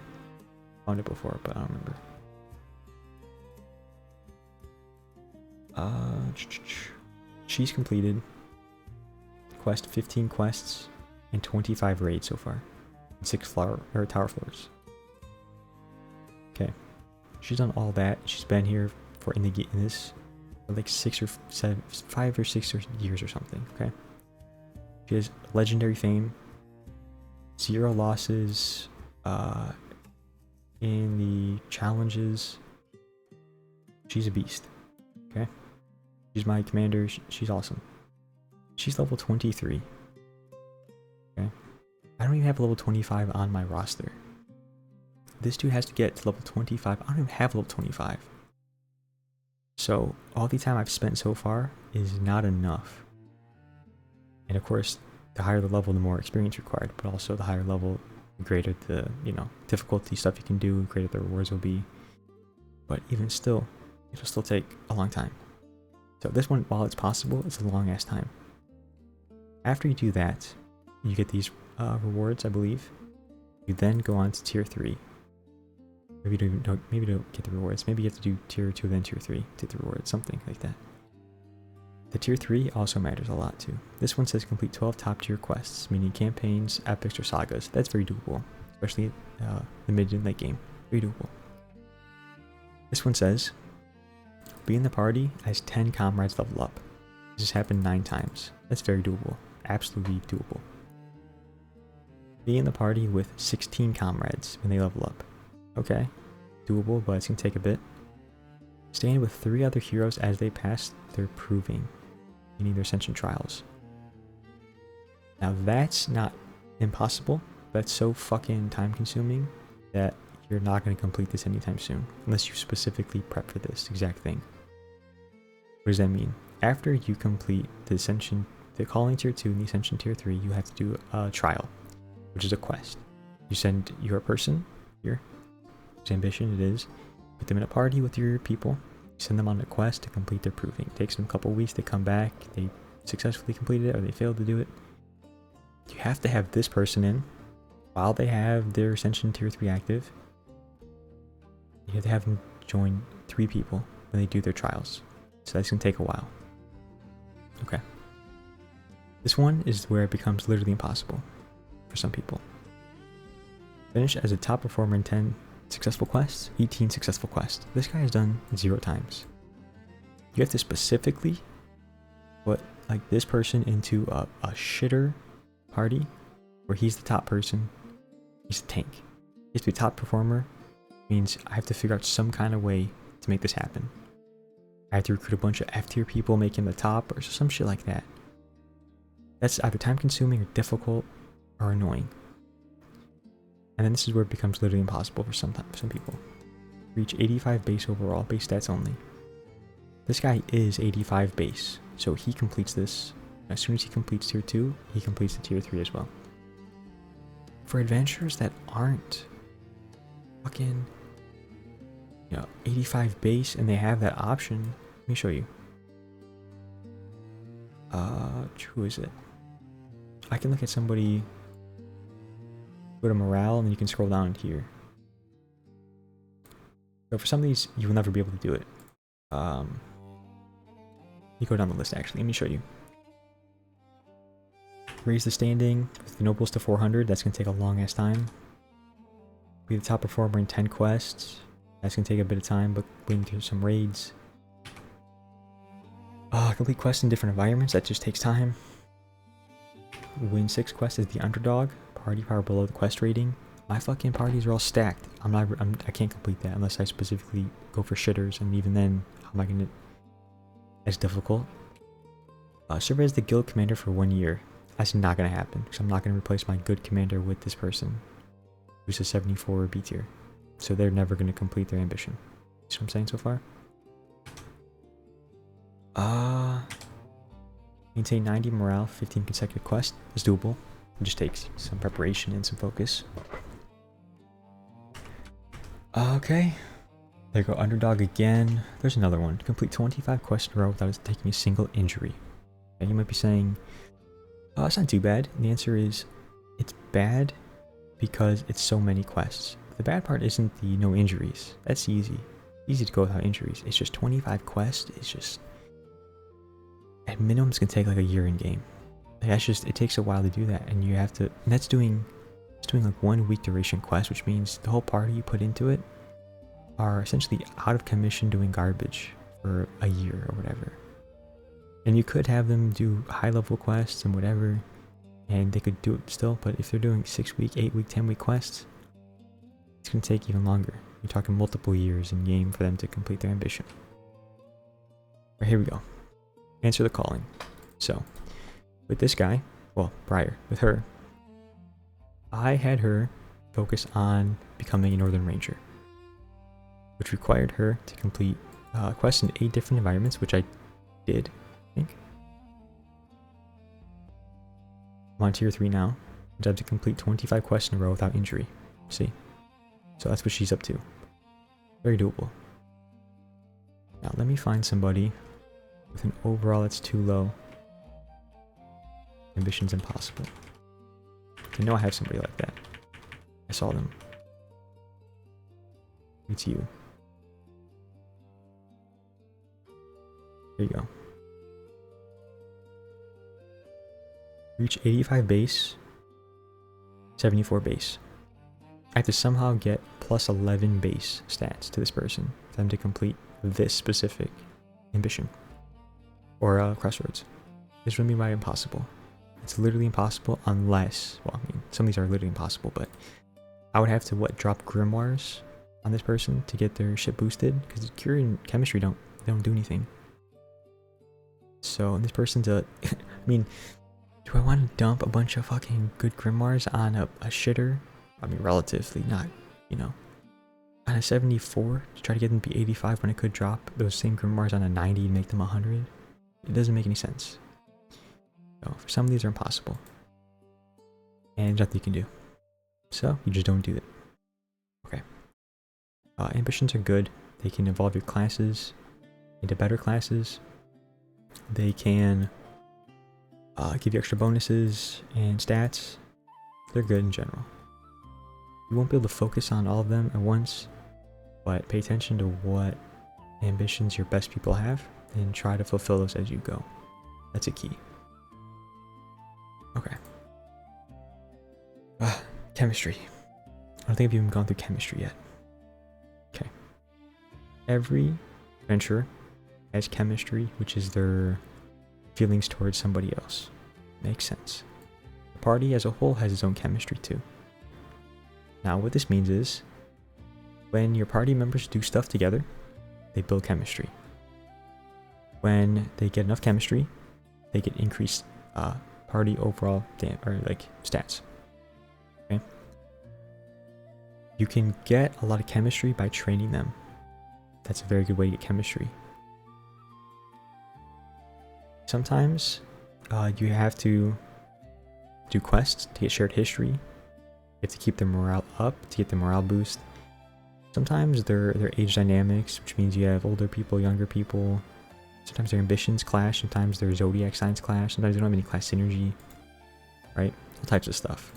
Speaker 1: Found it before, but I don't remember. She's completed 15 quests and 25 raids so far. 6 tower floors. Okay. She's done all that. She's been here for in this for like 5 or 6 years or something. Okay. She has legendary fame, 0 losses in the challenges. She's a beast. Okay. She's my commander. She's awesome. She's level 23. Okay. I don't even have level 25 on my roster. This dude has to get to level 25. I don't even have level 25. So all the time I've spent so far is not enough. And of course, the higher the level, the more experience required. But also the higher level, the greater the difficulty stuff you can do, the greater the rewards will be. But even still, it'll still take a long time. So this one, while it's possible, it's a long ass time. After you do that, you get these rewards, I believe. You then go on to tier 3. Maybe you don't get the rewards. Maybe you have to do tier 2, then tier 3 to get the rewards, something like that. The tier 3 also matters a lot too. This one says complete 12 top tier quests, meaning campaigns, epics, or sagas. That's very doable, especially the mid and late game. Very doable. This one says be in the party as 10 comrades level up. This has happened 9 times. That's very doable. Absolutely doable. Be in the party with 16 comrades when they level up. Okay, doable, but it's gonna take a bit. Stay in with 3 other heroes as they pass their proving, meaning their ascension trials. Now that's not impossible, but it's so fucking time consuming that you're not gonna complete this anytime soon, unless you specifically prep for this exact thing. What does that mean? After you complete the ascension, the calling tier 2 and the ascension tier 3, you have to do a trial, which is a quest. You send your person here, whose ambition it is, put them in a party with your people, send them on a quest to complete their proving. It takes them a couple weeks, they come back, they successfully completed it or they failed to do it. You have to have this person in while they have their ascension tier 3 active, You have to have them join 3 people when they do their trials. So that's going to take a while. Okay. This one is where it becomes literally impossible for some people. Finish as a top performer in 10 successful quests, 18 successful quests. This guy has done 0 times. You have to specifically put like this person into a shitter party where he's the top person, he's the tank. He has to be top performer, means I have to figure out some kind of way to make this happen. I have to recruit a bunch of F tier people, make him the top, or some shit like that. That's either time consuming or difficult or annoying. And then this is where it becomes literally impossible for some people. Reach 85 base overall, base stats only. This guy is 85 base, so he completes this. As soon as he completes tier 2, he completes the tier 3 as well. For adventurers that aren't fucking 85 base and they have that option, let me show you. Who is it? I can look at somebody, go to morale, and then you can scroll down here. So for some of these, you will never be able to do it. You go down the list actually, let me show you. Raise the standing with the nobles to 400, that's going to take a long ass time. Be the top performer in 10 quests, that's going to take a bit of time, but we can do some raids. Complete quests in different environments, that just takes time. Win 6 quests as the underdog, party power below the quest rating. My fucking parties are all stacked. I can't complete that unless I specifically go for shitters, and even then, how am I going to... That's difficult. Serve as the guild commander for 1 year. That's not going to happen, because I'm not going to replace my good commander with this person who's a 74 B tier. So they're never going to complete their ambition. See what I'm saying so far? Maintain 90 morale, 15 consecutive quests. It's doable. It just takes some preparation and some focus. Okay. There you go, underdog again. There's another one. Complete 25 quests in a row without taking a single injury. And you might be saying, oh, it's not too bad. And the answer is, it's bad because it's so many quests. The bad part isn't the no injuries. That's easy. Easy to go without injuries. It's just 25 quests. It's just... At minimum, it's going to take like a year in game. Like, that's just... It takes a while to do that. And you have to... And that's doing... It's doing like 1 week duration quest, which means the whole party you put into it are essentially out of commission doing garbage for a year or whatever. And you could have them do high level quests and whatever, and they could do it still, but if they're doing 6 week, 8 week, 10 week quests, it's going to take even longer. You're talking multiple years in game for them to complete their ambition. Alright, here we go. Answer the calling. So, with this guy, well, prior, with her, I had her focus on becoming a Northern Ranger, which required her to complete quests in 8 different environments, which I did, I think. I'm on tier 3 now. I have to complete 25 quests in a row without injury. See? So that's what she's up to. Very doable. Now let me find somebody with an overall that's too low. Ambition's impossible. I know I have somebody like that. I saw them. It's you. There you go. Reach 85 base, 74 base. I have to somehow get plus 11 base stats to this person for them to complete this specific ambition. Or crossroads. This would be by impossible. It's literally impossible unless, well, I mean, some of these are literally impossible, but I would have to, drop grimoires on this person to get their shit boosted, because cure and chemistry don't do anything. So this person's I mean, do I want to dump a bunch of fucking good grimoires on a shitter? I mean, relatively, not, on a 74 to try to get them to be 85 when I could drop those same grimoires on a 90 and make them 100? It doesn't make any sense. So for some of these are impossible. And there's nothing you can do. So you just don't do it. Okay. Ambitions are good. They can evolve your classes into better classes. They can give you extra bonuses and stats. They're good in general. You won't be able to focus on all of them at once, but pay attention to what ambitions your best people have and try to fulfill those as you go. That's a key. Okay. Chemistry. I don't think I've even gone through chemistry yet. Okay. Every adventurer has chemistry, which is their feelings towards somebody else. Makes sense. The party as a whole has its own chemistry too. Now what this means is, when your party members do stuff together, they build chemistry. When they get enough chemistry, they get increased party overall stats. Okay. You can get a lot of chemistry by training them. That's a very good way to get chemistry. Sometimes you have to do quests to get shared history. You have to keep their morale up to get the morale boost. Sometimes their age dynamics, which means you have older people, younger people. Sometimes their ambitions clash. Sometimes their zodiac signs clash. Sometimes they don't have any class synergy. Right? All types of stuff.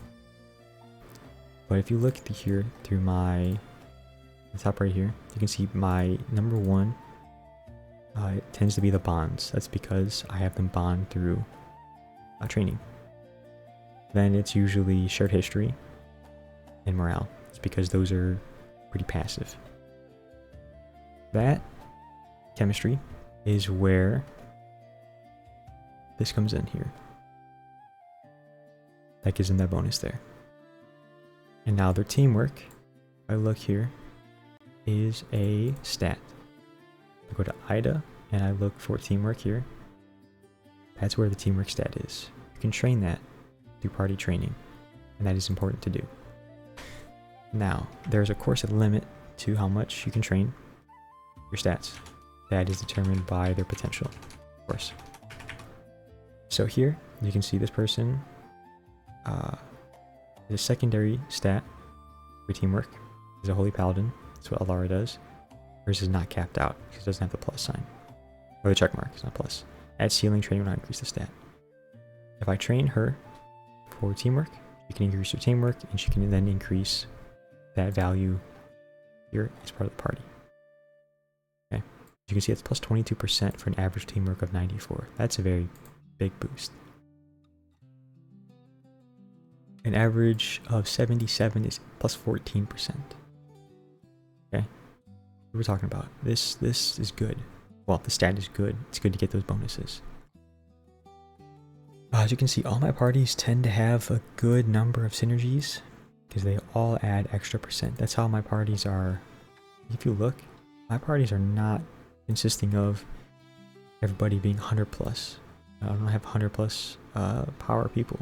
Speaker 1: But if you look here through the top right here, you can see my number one. It tends to be the bonds. That's because I have them bond through training. Then it's usually shared history and morale. It's because those are pretty passive. That chemistry is where this comes in here. That gives them that bonus there. And now their teamwork, if I look here, is a stat. I go to Ida and I look for teamwork here. That's where the teamwork stat is. You can train that through party training, and that is important to do. Now, there's of course a limit to how much you can train your stats. That is determined by their potential, of course. So here, you can see this person is a secondary stat for teamwork. Is a Holy Paladin. That's what Alara does. Hers is not capped out because it doesn't have the plus sign. Or the check mark, it's not plus. Add ceiling training will not increase the stat. If I train her for teamwork, she can increase her teamwork, and she can then increase that value here as part of the party. Okay. You can see it's plus 22% for an average teamwork of 94. That's a very big boost. An average of 77 is plus 14%. Okay. What we're talking about. This is good. Well, the stat is good. It's good to get those bonuses. As you can see, all my parties tend to have a good number of synergies because they all add extra percent. That's how my parties are. If you look, my parties are not consisting of everybody being 100 plus. I don't have 100 plus power people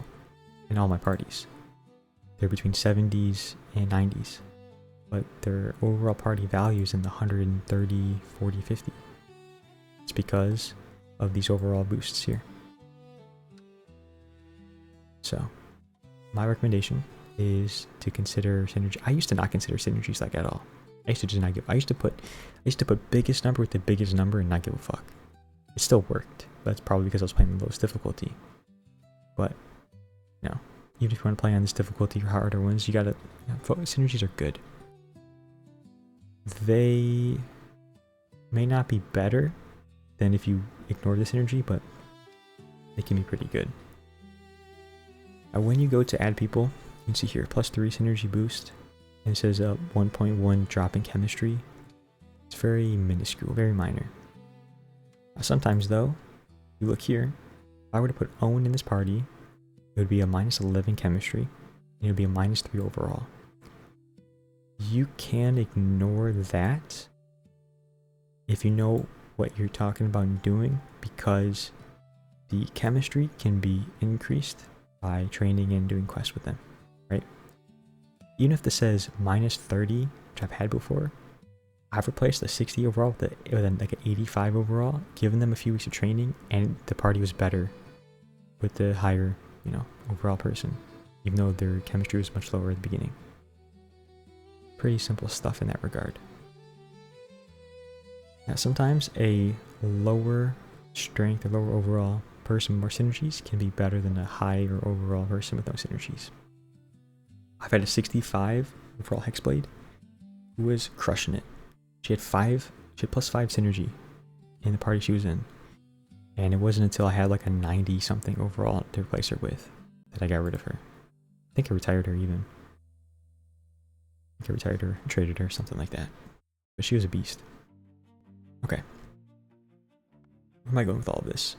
Speaker 1: in all my parties. They're between 70s and 90s, but their overall party value is in the 130, 40, 50. It's because of these overall boosts here. So, my recommendation is to consider synergy. I used to not consider synergies like at all. I used to just not give. I used to put biggest number with the biggest number and not give a fuck. It still worked. That's probably because I was playing the lowest difficulty. But no, even if you want to play on this difficulty or harder ones, you gotta. Synergies are good. They may not be better than if you ignore the synergy, but they can be pretty good. When you go to add people, you can see here +3 synergy boost, and it says 1.1 drop in chemistry. It's very minuscule, very minor. Sometimes though, you look here, if I were to put Owen in this party, it would be a -11 chemistry, and it would be a -3 overall. You can ignore that if you know what you're talking about doing, because the chemistry can be increased by training and doing quests with them, right? Even if this says -30, which I've had before, I've replaced the 60 overall with like an 85 overall, given them a few weeks of training, and the party was better with the higher, overall person, even though their chemistry was much lower at the beginning. Pretty simple stuff in that regard. Now, sometimes a lower strength or lower overall person with more synergies can be better than a higher overall person with no synergies. I've had a 65 overall Hexblade who was crushing it. She had +5 synergy in the party she was in. And it wasn't until I had like a 90 something overall to replace her with that I got rid of her. I think I retired her even. I think I retired her, traded her, something like that. But she was a beast. Okay. Where am I going with all of this?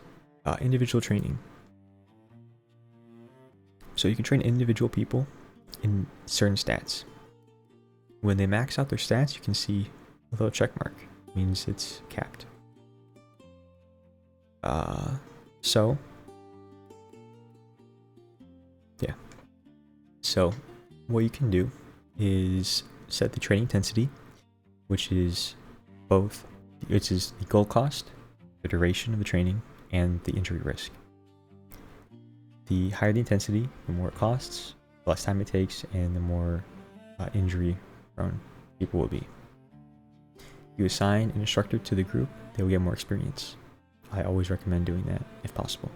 Speaker 1: Individual training. So you can train individual people in certain stats. When they max out their stats, you can see a little check mark. It means it's capped. So what you can do is set the training intensity, which is the goal cost, the duration of the training, and the injury risk. The higher the intensity, the more it costs, the less time it takes, and the more injury prone people will be. You assign an instructor to the group, they will get more experience. I always recommend doing that if possible.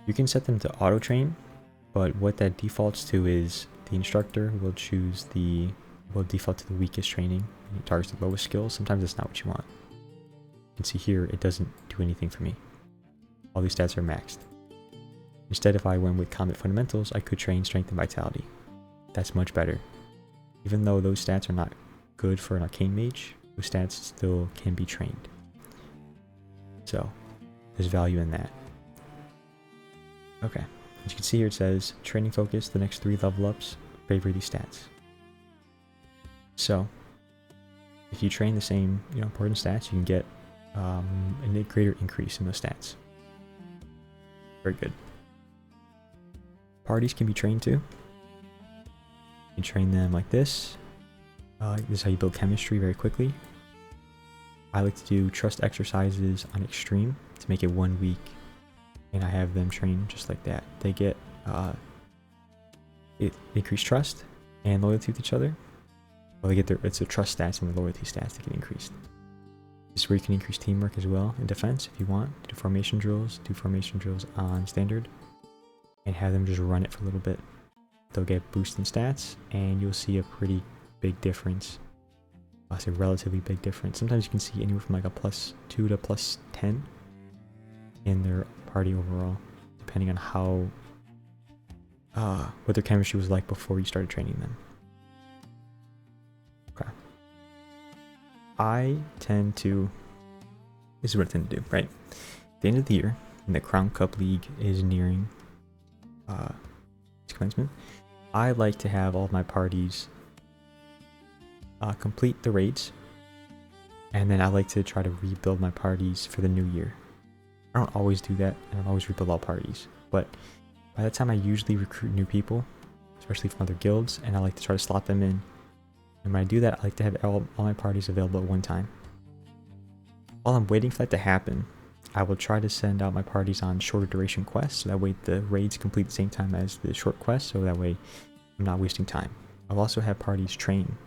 Speaker 1: You can set them to auto train, but what that defaults to is the instructor will default to the weakest training and it targets the lowest skills. Sometimes that's not what you want. You can see here it doesn't do anything for me. All these stats are maxed. Instead, if I went with combat fundamentals, I could train strength and vitality. That's much better. Even though those stats are not good for an arcane mage, those stats still can be trained. So there's value in that. Okay, as you can see here, it says training focus, the next 3 level ups favor these stats. So if you train the same important stats, you can get a greater increase in those stats. Very good. Parties can be trained too. You can train them like this. This is how you build chemistry very quickly. I like to do trust exercises on extreme to make it 1 week, and I have them train just like that. They get increased trust and loyalty with each other. Well, it's the trust stats and the loyalty stats that get increased. This is where you can increase teamwork as well in defense if you want. Do formation drills on standard, and have them just run it for a little bit. They'll get boosts in stats, and you'll see a pretty big difference. I say relatively big difference. Sometimes you can see anywhere from like a +2 to +10 in their party overall, depending on how what their chemistry was like before you started training them. Okay. This is what I tend to do, right? At the end of the year, when the Crown Cup League is nearing its commencement, I like to have all of my parties complete the raids, and then I like to try to rebuild my parties for the new year. I don't always do that, and I don't always rebuild all parties, but by that time I usually recruit new people, especially from other guilds, and I like to try to slot them in. And when I do that, I like to have all my parties available at one time. While I'm waiting for that to happen, I will try to send out my parties on shorter duration quests, so that way the raids complete at the same time as the short quests, so that way I'm not wasting time. I'll also have parties train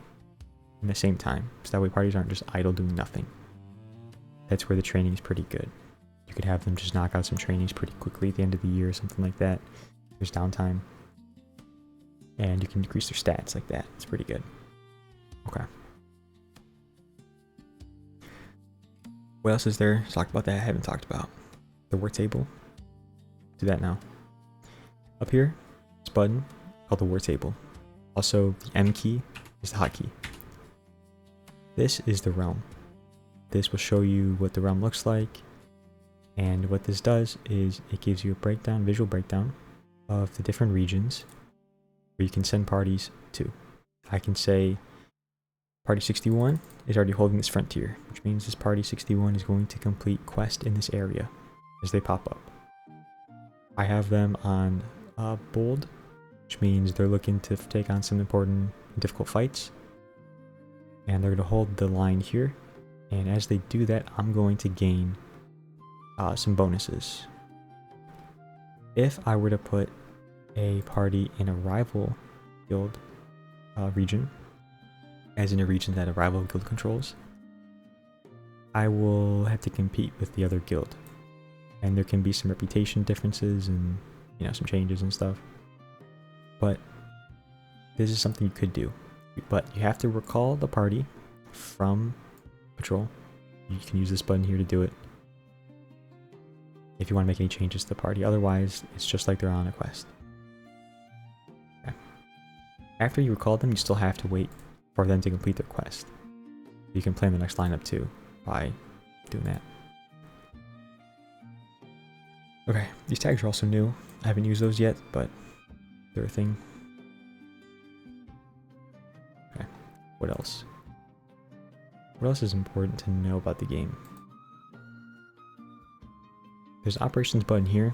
Speaker 1: in the same time, so that way parties aren't just idle doing nothing. That's where the training is pretty good. You could have them just knock out some trainings pretty quickly at the end of the year or something like that. There's downtime, and you can increase their stats like that. It's pretty good. Okay. What else is there to talk about that I haven't talked about? The work table. Do that now. Up here, this button called the work table. Also, the M key is the hotkey. This is the realm. This will show you what the realm looks like, and what this does is it gives you a visual breakdown of the different regions where you can send parties to. I can say party 61 is already holding this frontier, which means this party 61 is going to complete quest in this area as they pop up. I have them on bold, which means they're looking to take on some important and difficult fights, and they're going to hold the line here, and as they do that, I'm going to gain some bonuses. If I were to put a party in a rival guild region, as in a region that a rival guild controls, I will have to compete with the other guild, and there can be some reputation differences and some changes and stuff, but this is something you could do. But you have to recall the party from patrol, you can use this button here to do it if you want to make any changes to the party. Otherwise, it's just like they're on a quest. Okay. After you recall them, you still have to wait for them to complete their quest. You can plan the next lineup too by doing that. Okay, these tags are also new. I haven't used those yet, but they're a thing. Okay, what else? What else is important to know about the game? There's an operations button here.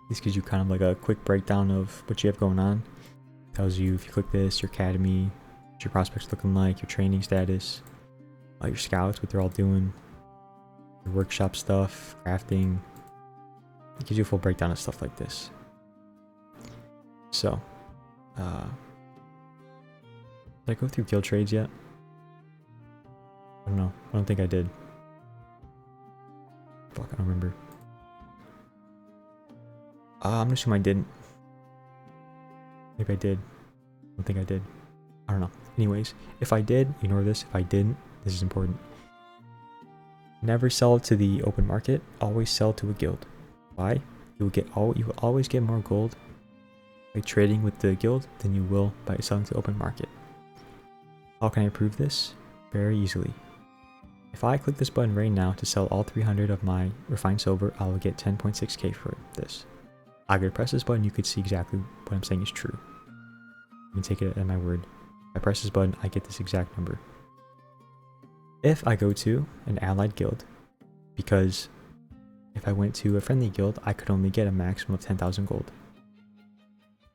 Speaker 1: This gives you kind of like a quick breakdown of what you have going on. Tells you if you click this, your academy, what your prospects looking like, your training status, your scouts, what they're all doing, your workshop stuff, crafting. It gives you a full breakdown of stuff like this. So, did I go through guild trades yet? I don't know. I don't think I did. Fuck, I don't remember. I'm gonna assume I didn't. Maybe I did. I don't think I did. I don't know. Anyways, if I did, ignore this. If I didn't, this is important. Never sell to the open market. Always sell to a guild. Why? You will always get more gold by trading with the guild than you will by selling to open market. How can I prove this? Very easily. If I click this button right now to sell all 300 of my refined silver, I will get 10.6k for this. I could press this button, you could see exactly what I'm saying is true. You can take it at my word. If I press this button, I get this exact number. If I go to an allied guild, because if I went to a friendly guild, I could only get a maximum of 10,000 gold.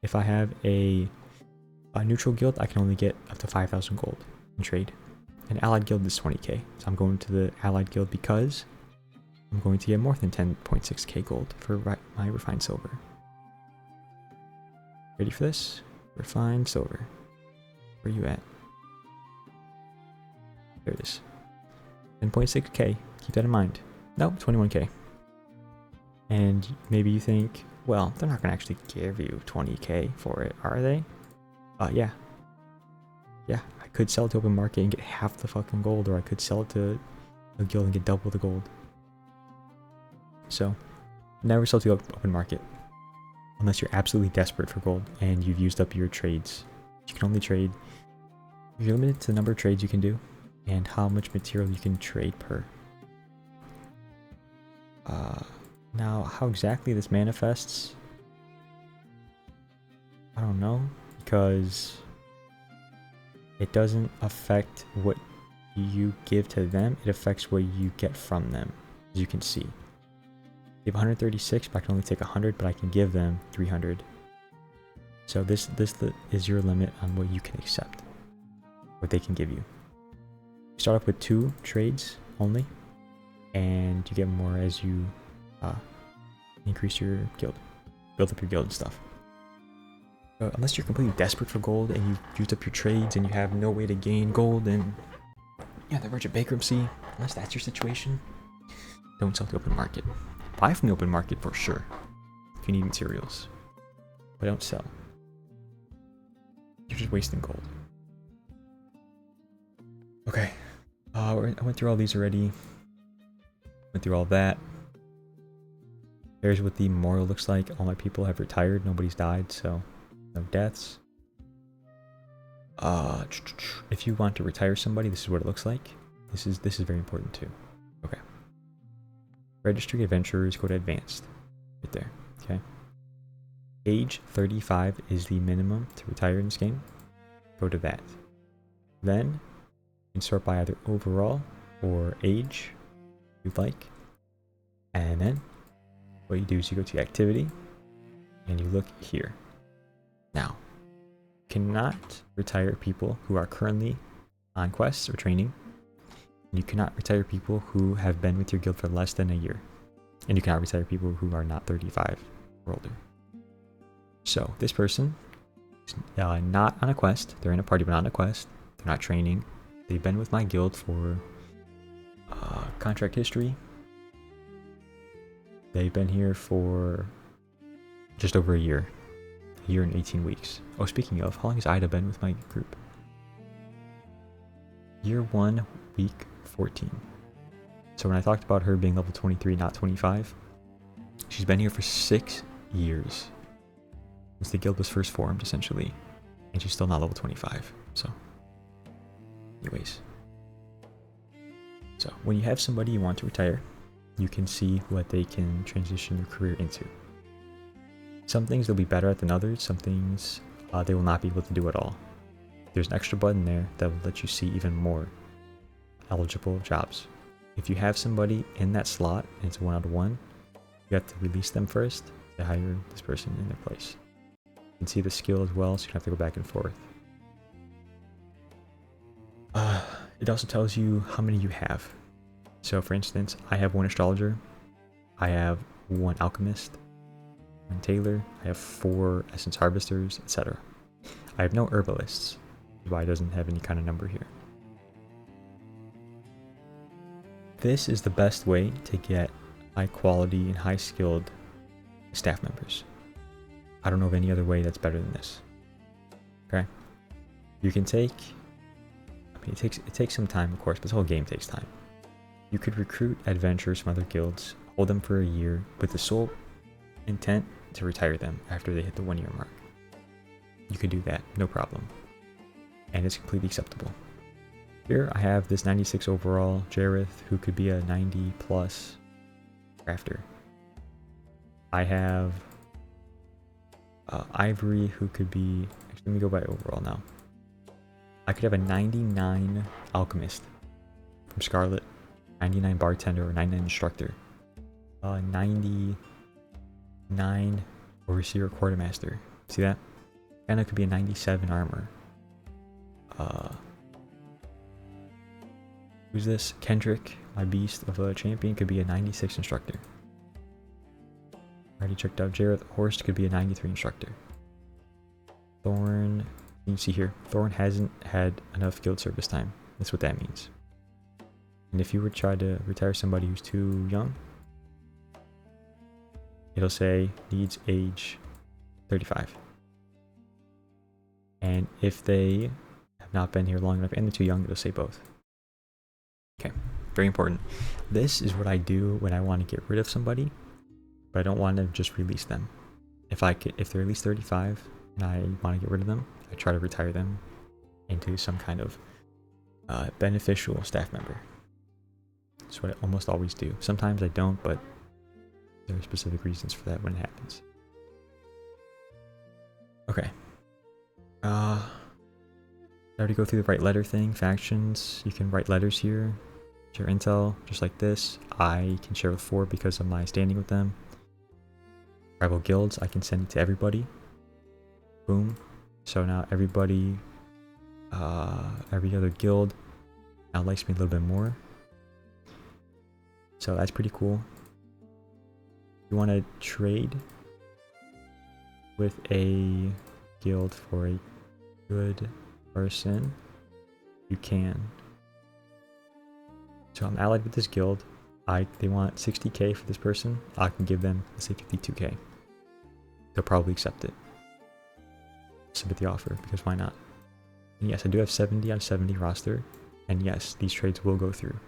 Speaker 1: If I have a neutral guild, I can only get up to 5,000 gold in trade. An allied guild is 20k, so I'm going to the allied guild because I'm going to get more than 10.6k gold for my refined silver. Ready for this? Refined silver. Where you at? There it is. 10.6k. Keep that in mind. Nope, 21k. And maybe you think, well, they're not going to actually give you 20k for it, are they? Yeah. Yeah, I could sell it to open market and get half the fucking gold, or I could sell it to a guild and get double the gold. So, never sell to open market unless you're absolutely desperate for gold and you've used up your trades. You can only trade, you're limited to the number of trades you can do and how much material you can trade per. Now, how exactly this manifests, I don't know, because it doesn't affect what you give to them, it affects what you get from them, as you can see. They have 136, but I can only take 100, but I can give them 300. So this is your limit on what you can accept, what they can give you. You start off with 2 trades only, and you get more as you increase your guild, build up your guild and stuff. So unless you're completely desperate for gold and you've used up your trades and you have no way to gain gold and yeah, the verge of bankruptcy, unless that's your situation, don't sell to open market. Buy from the open market for sure if you need materials, but don't sell. You're just wasting gold. Okay, I went through all these already. Went through all that. Here's what the memorial looks like. All my people have retired. Nobody's died, so no deaths. If you want to retire somebody, this is what it looks like. This is very important too. Okay. Registry adventurers, go to advanced. Right there. Okay. Age 35 is the minimum to retire in this game. Go to that. Then you can sort by either overall or age if you'd like. And then what you do is you go to activity and you look here. Now, you cannot retire people who are currently on quests or training. You cannot retire people who have been with your guild for less than a year. And you cannot retire people who are not 35 or older. So this person is not on a quest. They're in a party but not on a quest. They're not training. They've been with my guild for contract history. They've been here for just over a year and 18 weeks. Oh, speaking of, how long has Ida been with my group? Year 1, week 14. So when I talked about her being level 23, not 25, she's been here for 6 years. Since the guild was first formed, essentially. And she's still not level 25. So, anyways. So, when you have somebody you want to retire, you can see what they can transition their career into. Some things they'll be better at than others. Some things they will not be able to do at all. There's an extra button there that will let you see even more eligible jobs. If you have somebody in that slot and it's a 1-out-of-1, you have to release them first to hire this person in their place. You can see the skill as well, so you don't have to go back and forth. It also tells you how many you have. So for instance, I have 1 astrologer, I have 1 alchemist, 1 tailor, I have 4 essence harvesters, etc. I have no herbalists, which is why it doesn't have any kind of number here. This is the best way to get high quality and high skilled staff members. I don't know of any other way that's better than this. Okay? You can take, it takes some time, of course, but this whole game takes time. You could recruit adventurers from other guilds, hold them for a year with the sole intent to retire them after they hit the 1-year mark. You could do that, no problem. And it's completely acceptable. Here I have this 96 overall Jareth, who could be a 90 plus crafter. I have Ivory, who could be, actually let me go by overall now. I could have a 99 alchemist from Scarlet, 99 bartender, or 99 instructor, 99 overseer quartermaster. See that? And it could be a 97 armor. Who's this? Kendrick, my beast of a champion, could be a 96 instructor. Already checked out Jareth. Horst could be a 93 instructor. Thorn, you can see here, Thorn hasn't had enough guild service time. That's what that means. And if you were to try to retire somebody who's too young, it'll say needs age 35. And if they have not been here long enough and they're too young, it'll say both. Okay, very important. This is what I do when I want to get rid of somebody, but I don't want to just release them. If they're at least 35 and I want to get rid of them, I try to retire them into some kind of beneficial staff member. That's what I almost always do. Sometimes I don't, but there are specific reasons for that when it happens. Okay. I already go through the write letter thing, factions. You can write letters here. Share intel, just like this. I can share with 4 because of my standing with them. Rival guilds, I can send it to everybody. Boom. So now everybody, every other guild now likes me a little bit more. So that's pretty cool. If you want to trade with a guild for a good person, you can. So I'm allied with this guild. They want 60k for this person. I can give them, let's say, 52k. They'll probably accept it. Submit the offer, because why not? And yes, I do have 70 on 70 roster, and yes, these trades will go through.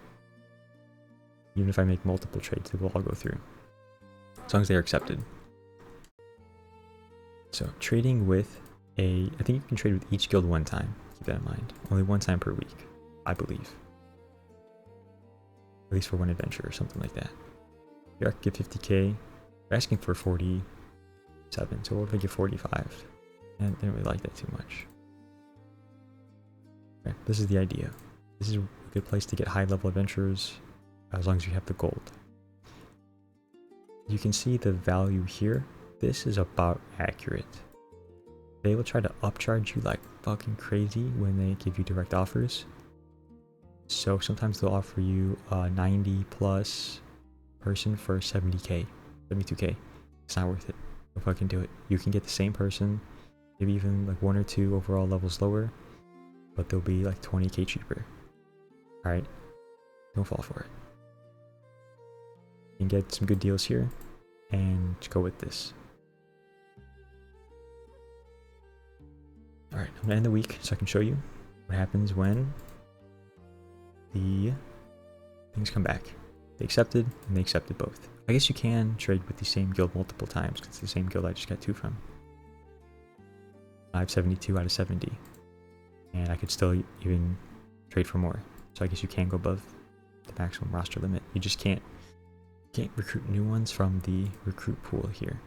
Speaker 1: Even if I make multiple trades, they will all go through, as long as they are accepted. So trading with I think you can trade with each guild 1 time. Keep that in mind. Only 1 time per week, I believe. At least for 1 adventure or something like that. Here I could give 50k. They're asking for 47, so what if I give 45? And I didn't really like that too much. Okay, this is the idea. This is a good place to get high level adventurers as long as you have the gold. You can see the value here. This is about accurate. They will try to upcharge you like fucking crazy when they give you direct offers. So sometimes they'll offer you a 90 plus person for 70k, 72k. It's not worth it. Don't fucking do it. You can get the same person, maybe even like 1 or 2 overall levels lower, but they'll be like 20k cheaper. Alright? Don't fall for it. You can get some good deals here, and just go with this. Alright, I'm gonna end the week so I can show you what happens when the things come back. They accepted, and they accepted both. I guess you can trade with the same guild multiple times, because it's the same guild I just got 2 from. I have 72 out of 70. And I could still even trade for more. So I guess you can go above the maximum roster limit. You just can't recruit new ones from the recruit pool here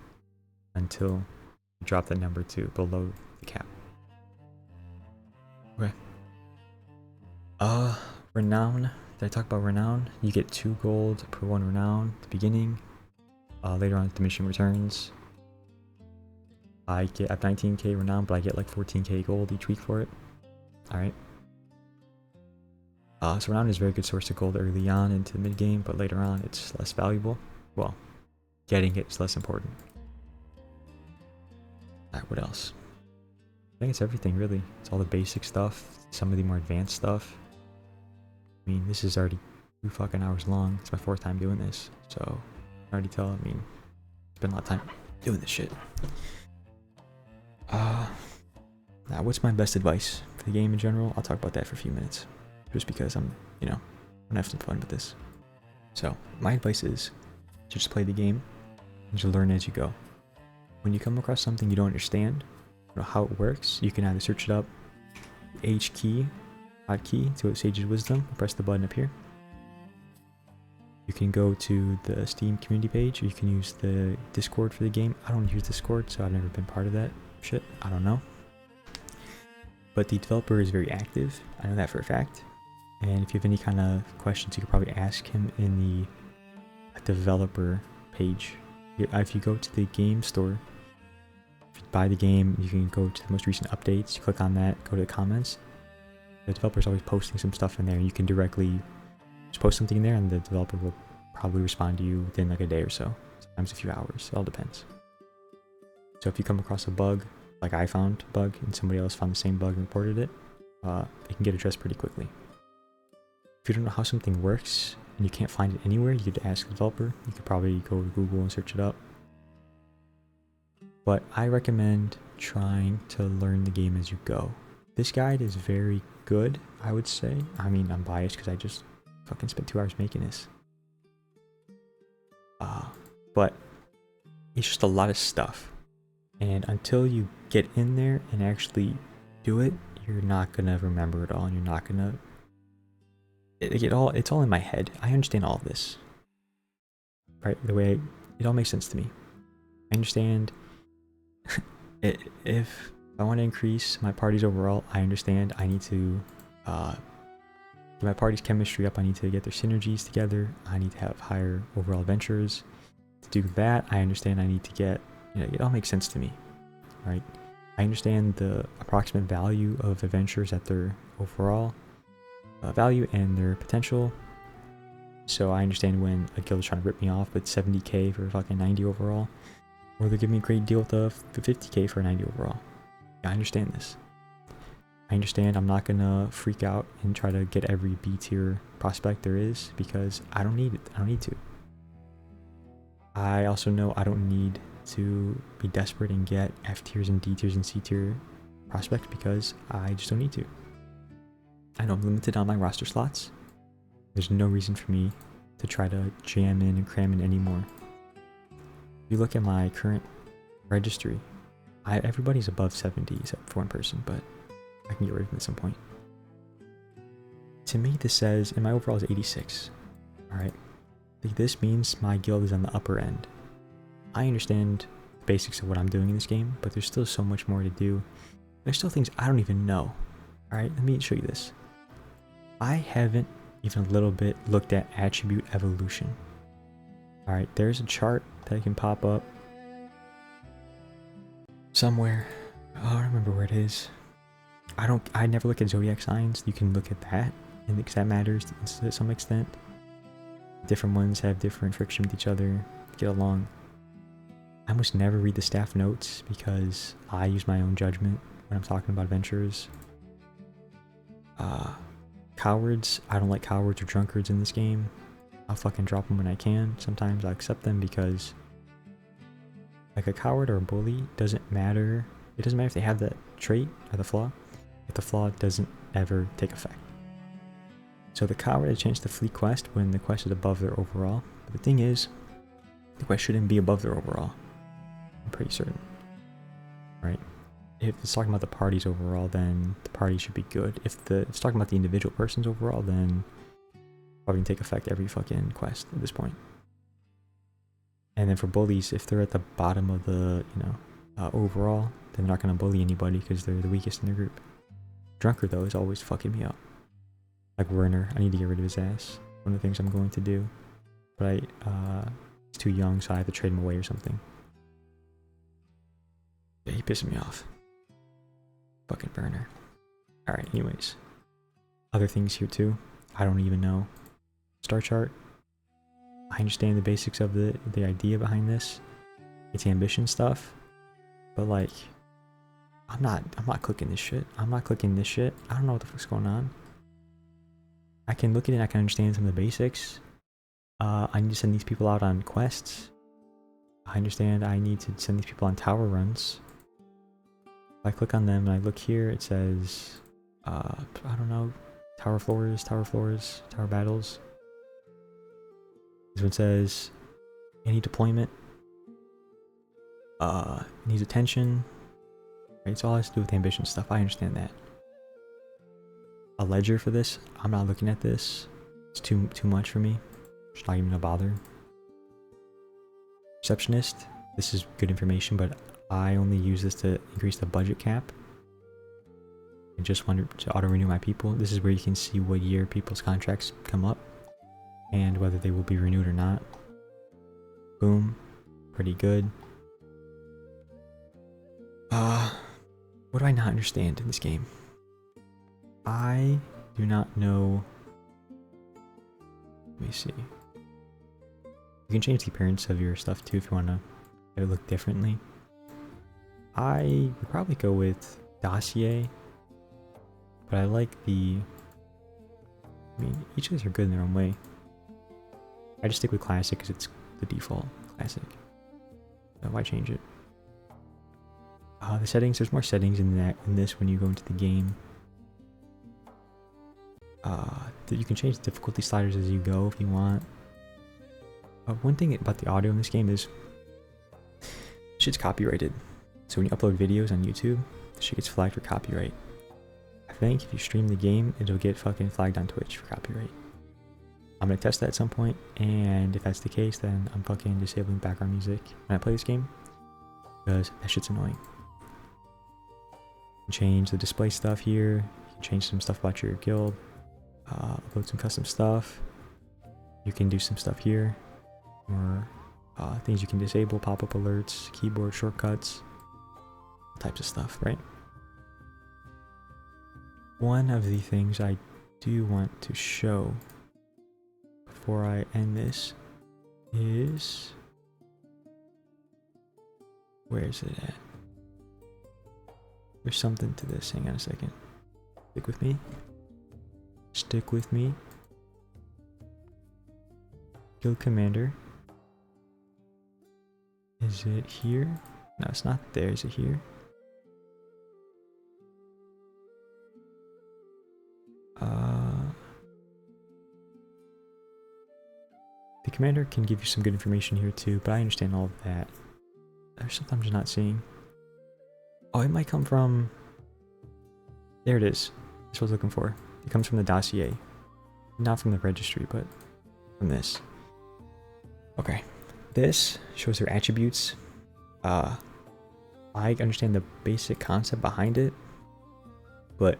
Speaker 1: until you drop that number to below the cap. Okay. Renown. Did I talk about renown? You get 2 gold per 1 renown at the beginning. Later on, diminishing returns. I have 19k renown, but I get like 14k gold each week for it. Alright. So renown is a very good source of gold early on into the mid game, but later on it's less valuable. Well, getting it is less important. Alright, what else? I think it's everything really. It's all the basic stuff, some of the more advanced stuff. I mean, this is already 2 fucking hours long. It's my 4th time doing this, so I can already tell. I mean, spend a lot of time doing this shit. Now, what's my best advice for the game in general? I'll talk about that for a few minutes, just because I'm gonna have some fun with this. So, my advice is just play the game and just learn as you go. When you come across something you don't understand, how it works, you can either search it up, H key, hotkey to Sage's Wisdom, press the button up here. You can go to the Steam community page, or you can use the Discord for the game. I don't use Discord, so I've never been part of that shit. I don't know. But the developer is very active. I know that for a fact. And if you have any kind of questions, you could probably ask him in the developer page. If you go to the game store, if you buy the game, you can go to the most recent updates. You click on that, go to the comments. The developer is always posting some stuff in there. You can directly just post something in there, and the developer will probably respond to you within like a day or so. Sometimes a few hours. It all depends. So if you come across a bug, like I found a bug, and somebody else found the same bug and reported it, it can get addressed pretty quickly. If you don't know how something works, and you can't find it anywhere, you could ask the developer. You could probably go to Google and search it up. But I recommend trying to learn the game as you go. This guide is very good, I would say. I mean, I'm biased because I just fucking spent 2 hours making this. But it's just a lot of stuff. And until you get in there and actually do it, you're not gonna remember it all, and you're not gonna... It's all in my head. I understand all of this. Right? It all makes sense to me. I understand if I want to increase my party's overall, I understand I need to get my party's chemistry up. I need to get their synergies together. I need to have higher overall adventures. To do that, I understand I need to get... it all makes sense to me, right? I understand the approximate value of adventures at their overall value and their potential. So I understand when a guild is trying to rip me off with 70k for fucking 90 overall, or they're giving me a great deal with the 50k for 90 overall. I understand this. I understand I'm not gonna freak out and try to get every B tier prospect there is, because I don't need it. I don't need to. I also know I don't need to be desperate and get F tiers and D tiers and C tier prospects, because I just don't need to. I know I'm limited on my roster slots. There's no reason for me to try to jam in and cram in anymore. If you look at my current registry, everybody's above 70 except for one person, but I can get rid of them at some point. To me, this says, and my overall is 86. Alright. This means my guild is on the upper end. I understand the basics of what I'm doing in this game, but there's still so much more to do. There's still things I don't even know. Alright, let me show you this. I haven't even a little bit looked at attribute evolution. Alright, there's a chart that can pop up somewhere. Oh, I don't remember where it is. I never look at zodiac signs. You can look at that, and because that matters to some extent. Different ones have different friction with each other, get along. I almost never read the staff notes because I use my own judgment when I'm talking about adventurers. Cowards, I don't like cowards or drunkards in this game. I'll fucking drop them when I can. Sometimes I accept them because, like, a coward or a bully doesn't matter. It doesn't matter if they have that trait or the flaw, if the flaw doesn't ever take effect. So the coward has a chance to flee quest when the quest is above their overall. But the thing is, the quest shouldn't be above their overall. I'm pretty certain. Right? If it's talking about the party's overall, then the party should be good. If it's talking about the individual person's overall, then probably can take effect every fucking quest at this point. And then for bullies, if they're at the bottom of the, overall, then they're not going to bully anybody because they're the weakest in their group. Drunker, though, is always fucking me up. Like Werner, I need to get rid of his ass. One of the things I'm going to do. But he's too young, so I have to trade him away or something. Yeah, he pissing me off. Fucking burner. Alright, anyways. Other things here too. I don't even know. Star chart. I understand the basics of the idea behind this. It's ambition stuff. But like, I'm not clicking this shit. I'm not clicking this shit. I don't know what the fuck's going on. I can look at it, I can understand some of the basics. I need to send these people out on quests. I understand I need to send these people on tower runs. If I click on them and I look here, it says, I don't know, tower floors, tower battles. This one says, any deployment needs attention. Right, it's all has to do with ambition stuff. I understand that. A ledger for this, I'm not looking at this. It's too much for me. Just not even gonna bother. Receptionist, this is good information, but I only use this to increase the budget cap. I just wanted to auto-renew my people. This is where you can see what year people's contracts come up and whether they will be renewed or not. Boom. Pretty good. What do I not understand in this game? I do not know. Let me see. You can change the appearance of your stuff too if you want to have it look differently. I would probably go with dossier, but I like the. I mean, each of these are good in their own way. I just stick with classic because it's the default classic. So why change it? The settings. There's more settings in this when you go into the game. You can change the difficulty sliders as you go if you want. One thing about the audio in this game is shit's copyrighted. So when you upload videos on YouTube, shit gets flagged for copyright. I think if you stream the game, it'll get fucking flagged on Twitch for copyright. I'm gonna test that at some point, and if that's the case, then I'm fucking disabling background music when I play this game, because that shit's annoying. You can change the display stuff here. You can change some stuff about your guild. Upload some custom stuff. You can do some stuff here, or things you can disable, pop-up alerts, keyboard shortcuts, types of stuff, right? One of the things I do want to show before I end this is, where is it at? There's something to this. Hang on a second. Stick with me. Stick with me. Guild commander. Is it here? No, it's not there. Is it here? The commander can give you some good information here too, but I understand all of that. There's something I'm just not seeing. Oh, it might come from... There it is. That's what I was looking for. It comes from the dossier. Not from the registry, but from this. Okay. This shows their attributes. I understand the basic concept behind it, but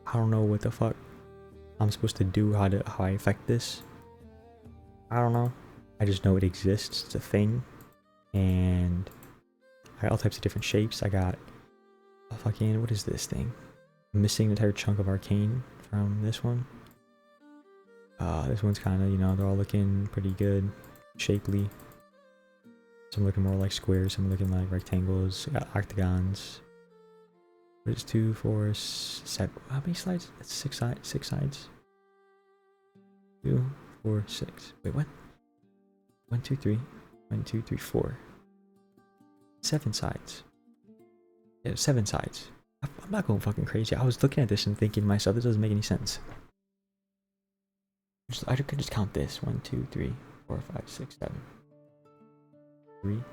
Speaker 1: I don't know what the fuck I'm supposed to do, how I affect this. I don't know. I just know it exists. It's a thing. And I got all types of different shapes. I got a fucking, what is this thing? I'm missing an entire chunk of arcane from this one. This one's kind of, they're all looking pretty good, shapely. Some looking more like squares, some looking like rectangles, octagons. What is 2, 4, 7? How many sides? That's 6 sides. 2, 4, 6. Wait, what? 1, 2, 3. 1, 2, 3, 4. 7 sides. Yeah, 7 sides. I'm not going fucking crazy. I was looking at this and thinking to myself, this doesn't make any sense. I could just count this. 1, 2, 3, 4, 5, 6, 7. 3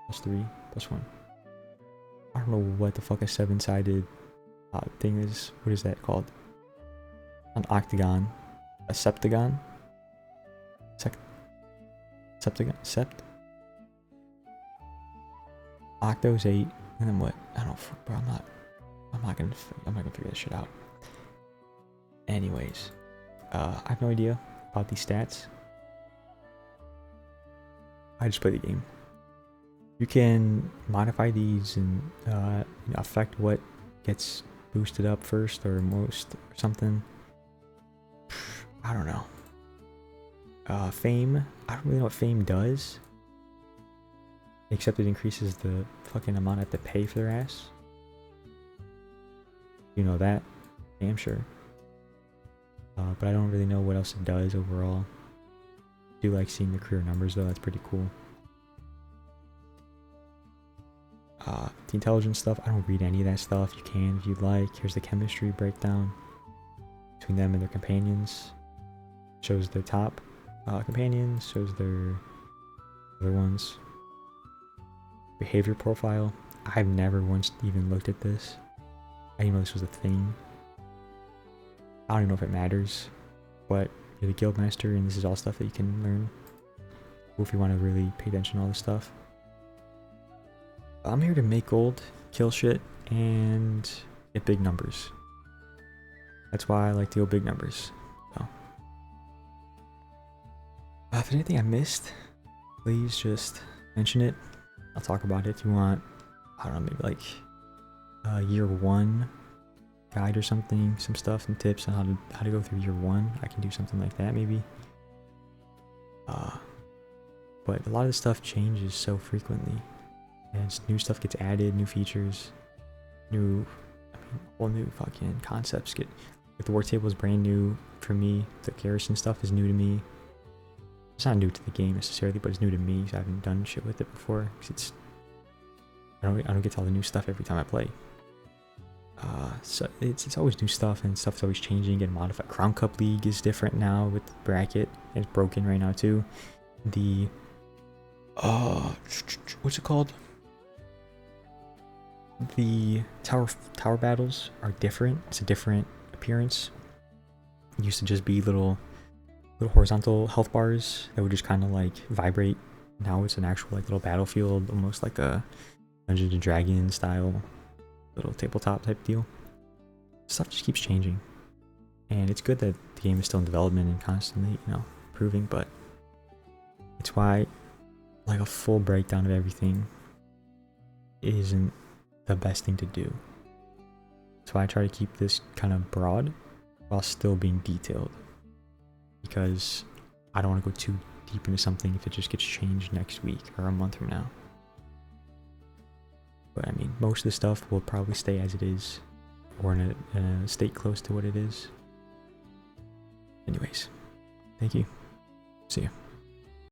Speaker 1: plus 3 plus 1. I don't know what the fuck a 7-sided thing is. What is that called? An octagon. A septagon? Septagon? Sept? Octo's 8. And then what? I don't know, bro. I'm not gonna figure this shit out. Anyways, I have no idea about these stats. I just play the game. You can modify these and affect what gets boosted up first or most or something. I don't know. Fame. I don't really know what fame does. Except it increases the fucking amount I have to pay for their ass. You know that? Damn sure. But I don't really know what else it does overall. I do like seeing the career numbers though, that's pretty cool. The intelligence stuff, I don't read any of that stuff. You can if you'd like. Here's the chemistry breakdown between them and their companions. Shows their top companions, shows their other ones. Behavior profile. I've never once even looked at this. I didn't know this was a thing. I don't even know if it matters, but you're the guild master and this is all stuff that you can learn if you want to really pay attention to all this stuff. I'm here to make gold, kill shit, and get big numbers. That's why I like to go big numbers. So, if there's anything I missed, please just mention it. I'll talk about it if you want. I don't know, maybe like year 1 guide or something, some stuff, some tips on how to go through year 1. I can do something like that maybe. But a lot of the stuff changes so frequently, and new stuff gets added, new features, whole new fucking concepts get. Like the war table is brand new for me. The garrison stuff is new to me. It's not new to the game necessarily, but it's new to me. So I haven't done shit with it before. Cause I don't get to all the new stuff every time I play. So it's always new stuff, and stuff's always changing and modified. Crown Cup League is different now with the bracket. It's broken right now too. The what's it called? The tower battles are different. It's a different appearance. It used to just be little horizontal health bars that would just kind of like vibrate. Now it's an actual like little battlefield, almost like a Dungeons and Dragons style little tabletop type deal. Stuff just keeps changing, and it's good that the game is still in development and constantly, improving. But it's why like a full breakdown of everything isn't the best thing to do. That's why I try to keep this kind of broad while still being detailed, because I don't want to go too deep into something if it just gets changed next week or a month from now. But I mean, most of the stuff will probably stay as it is, or in a state close to what it is. Anyways, thank you. See ya.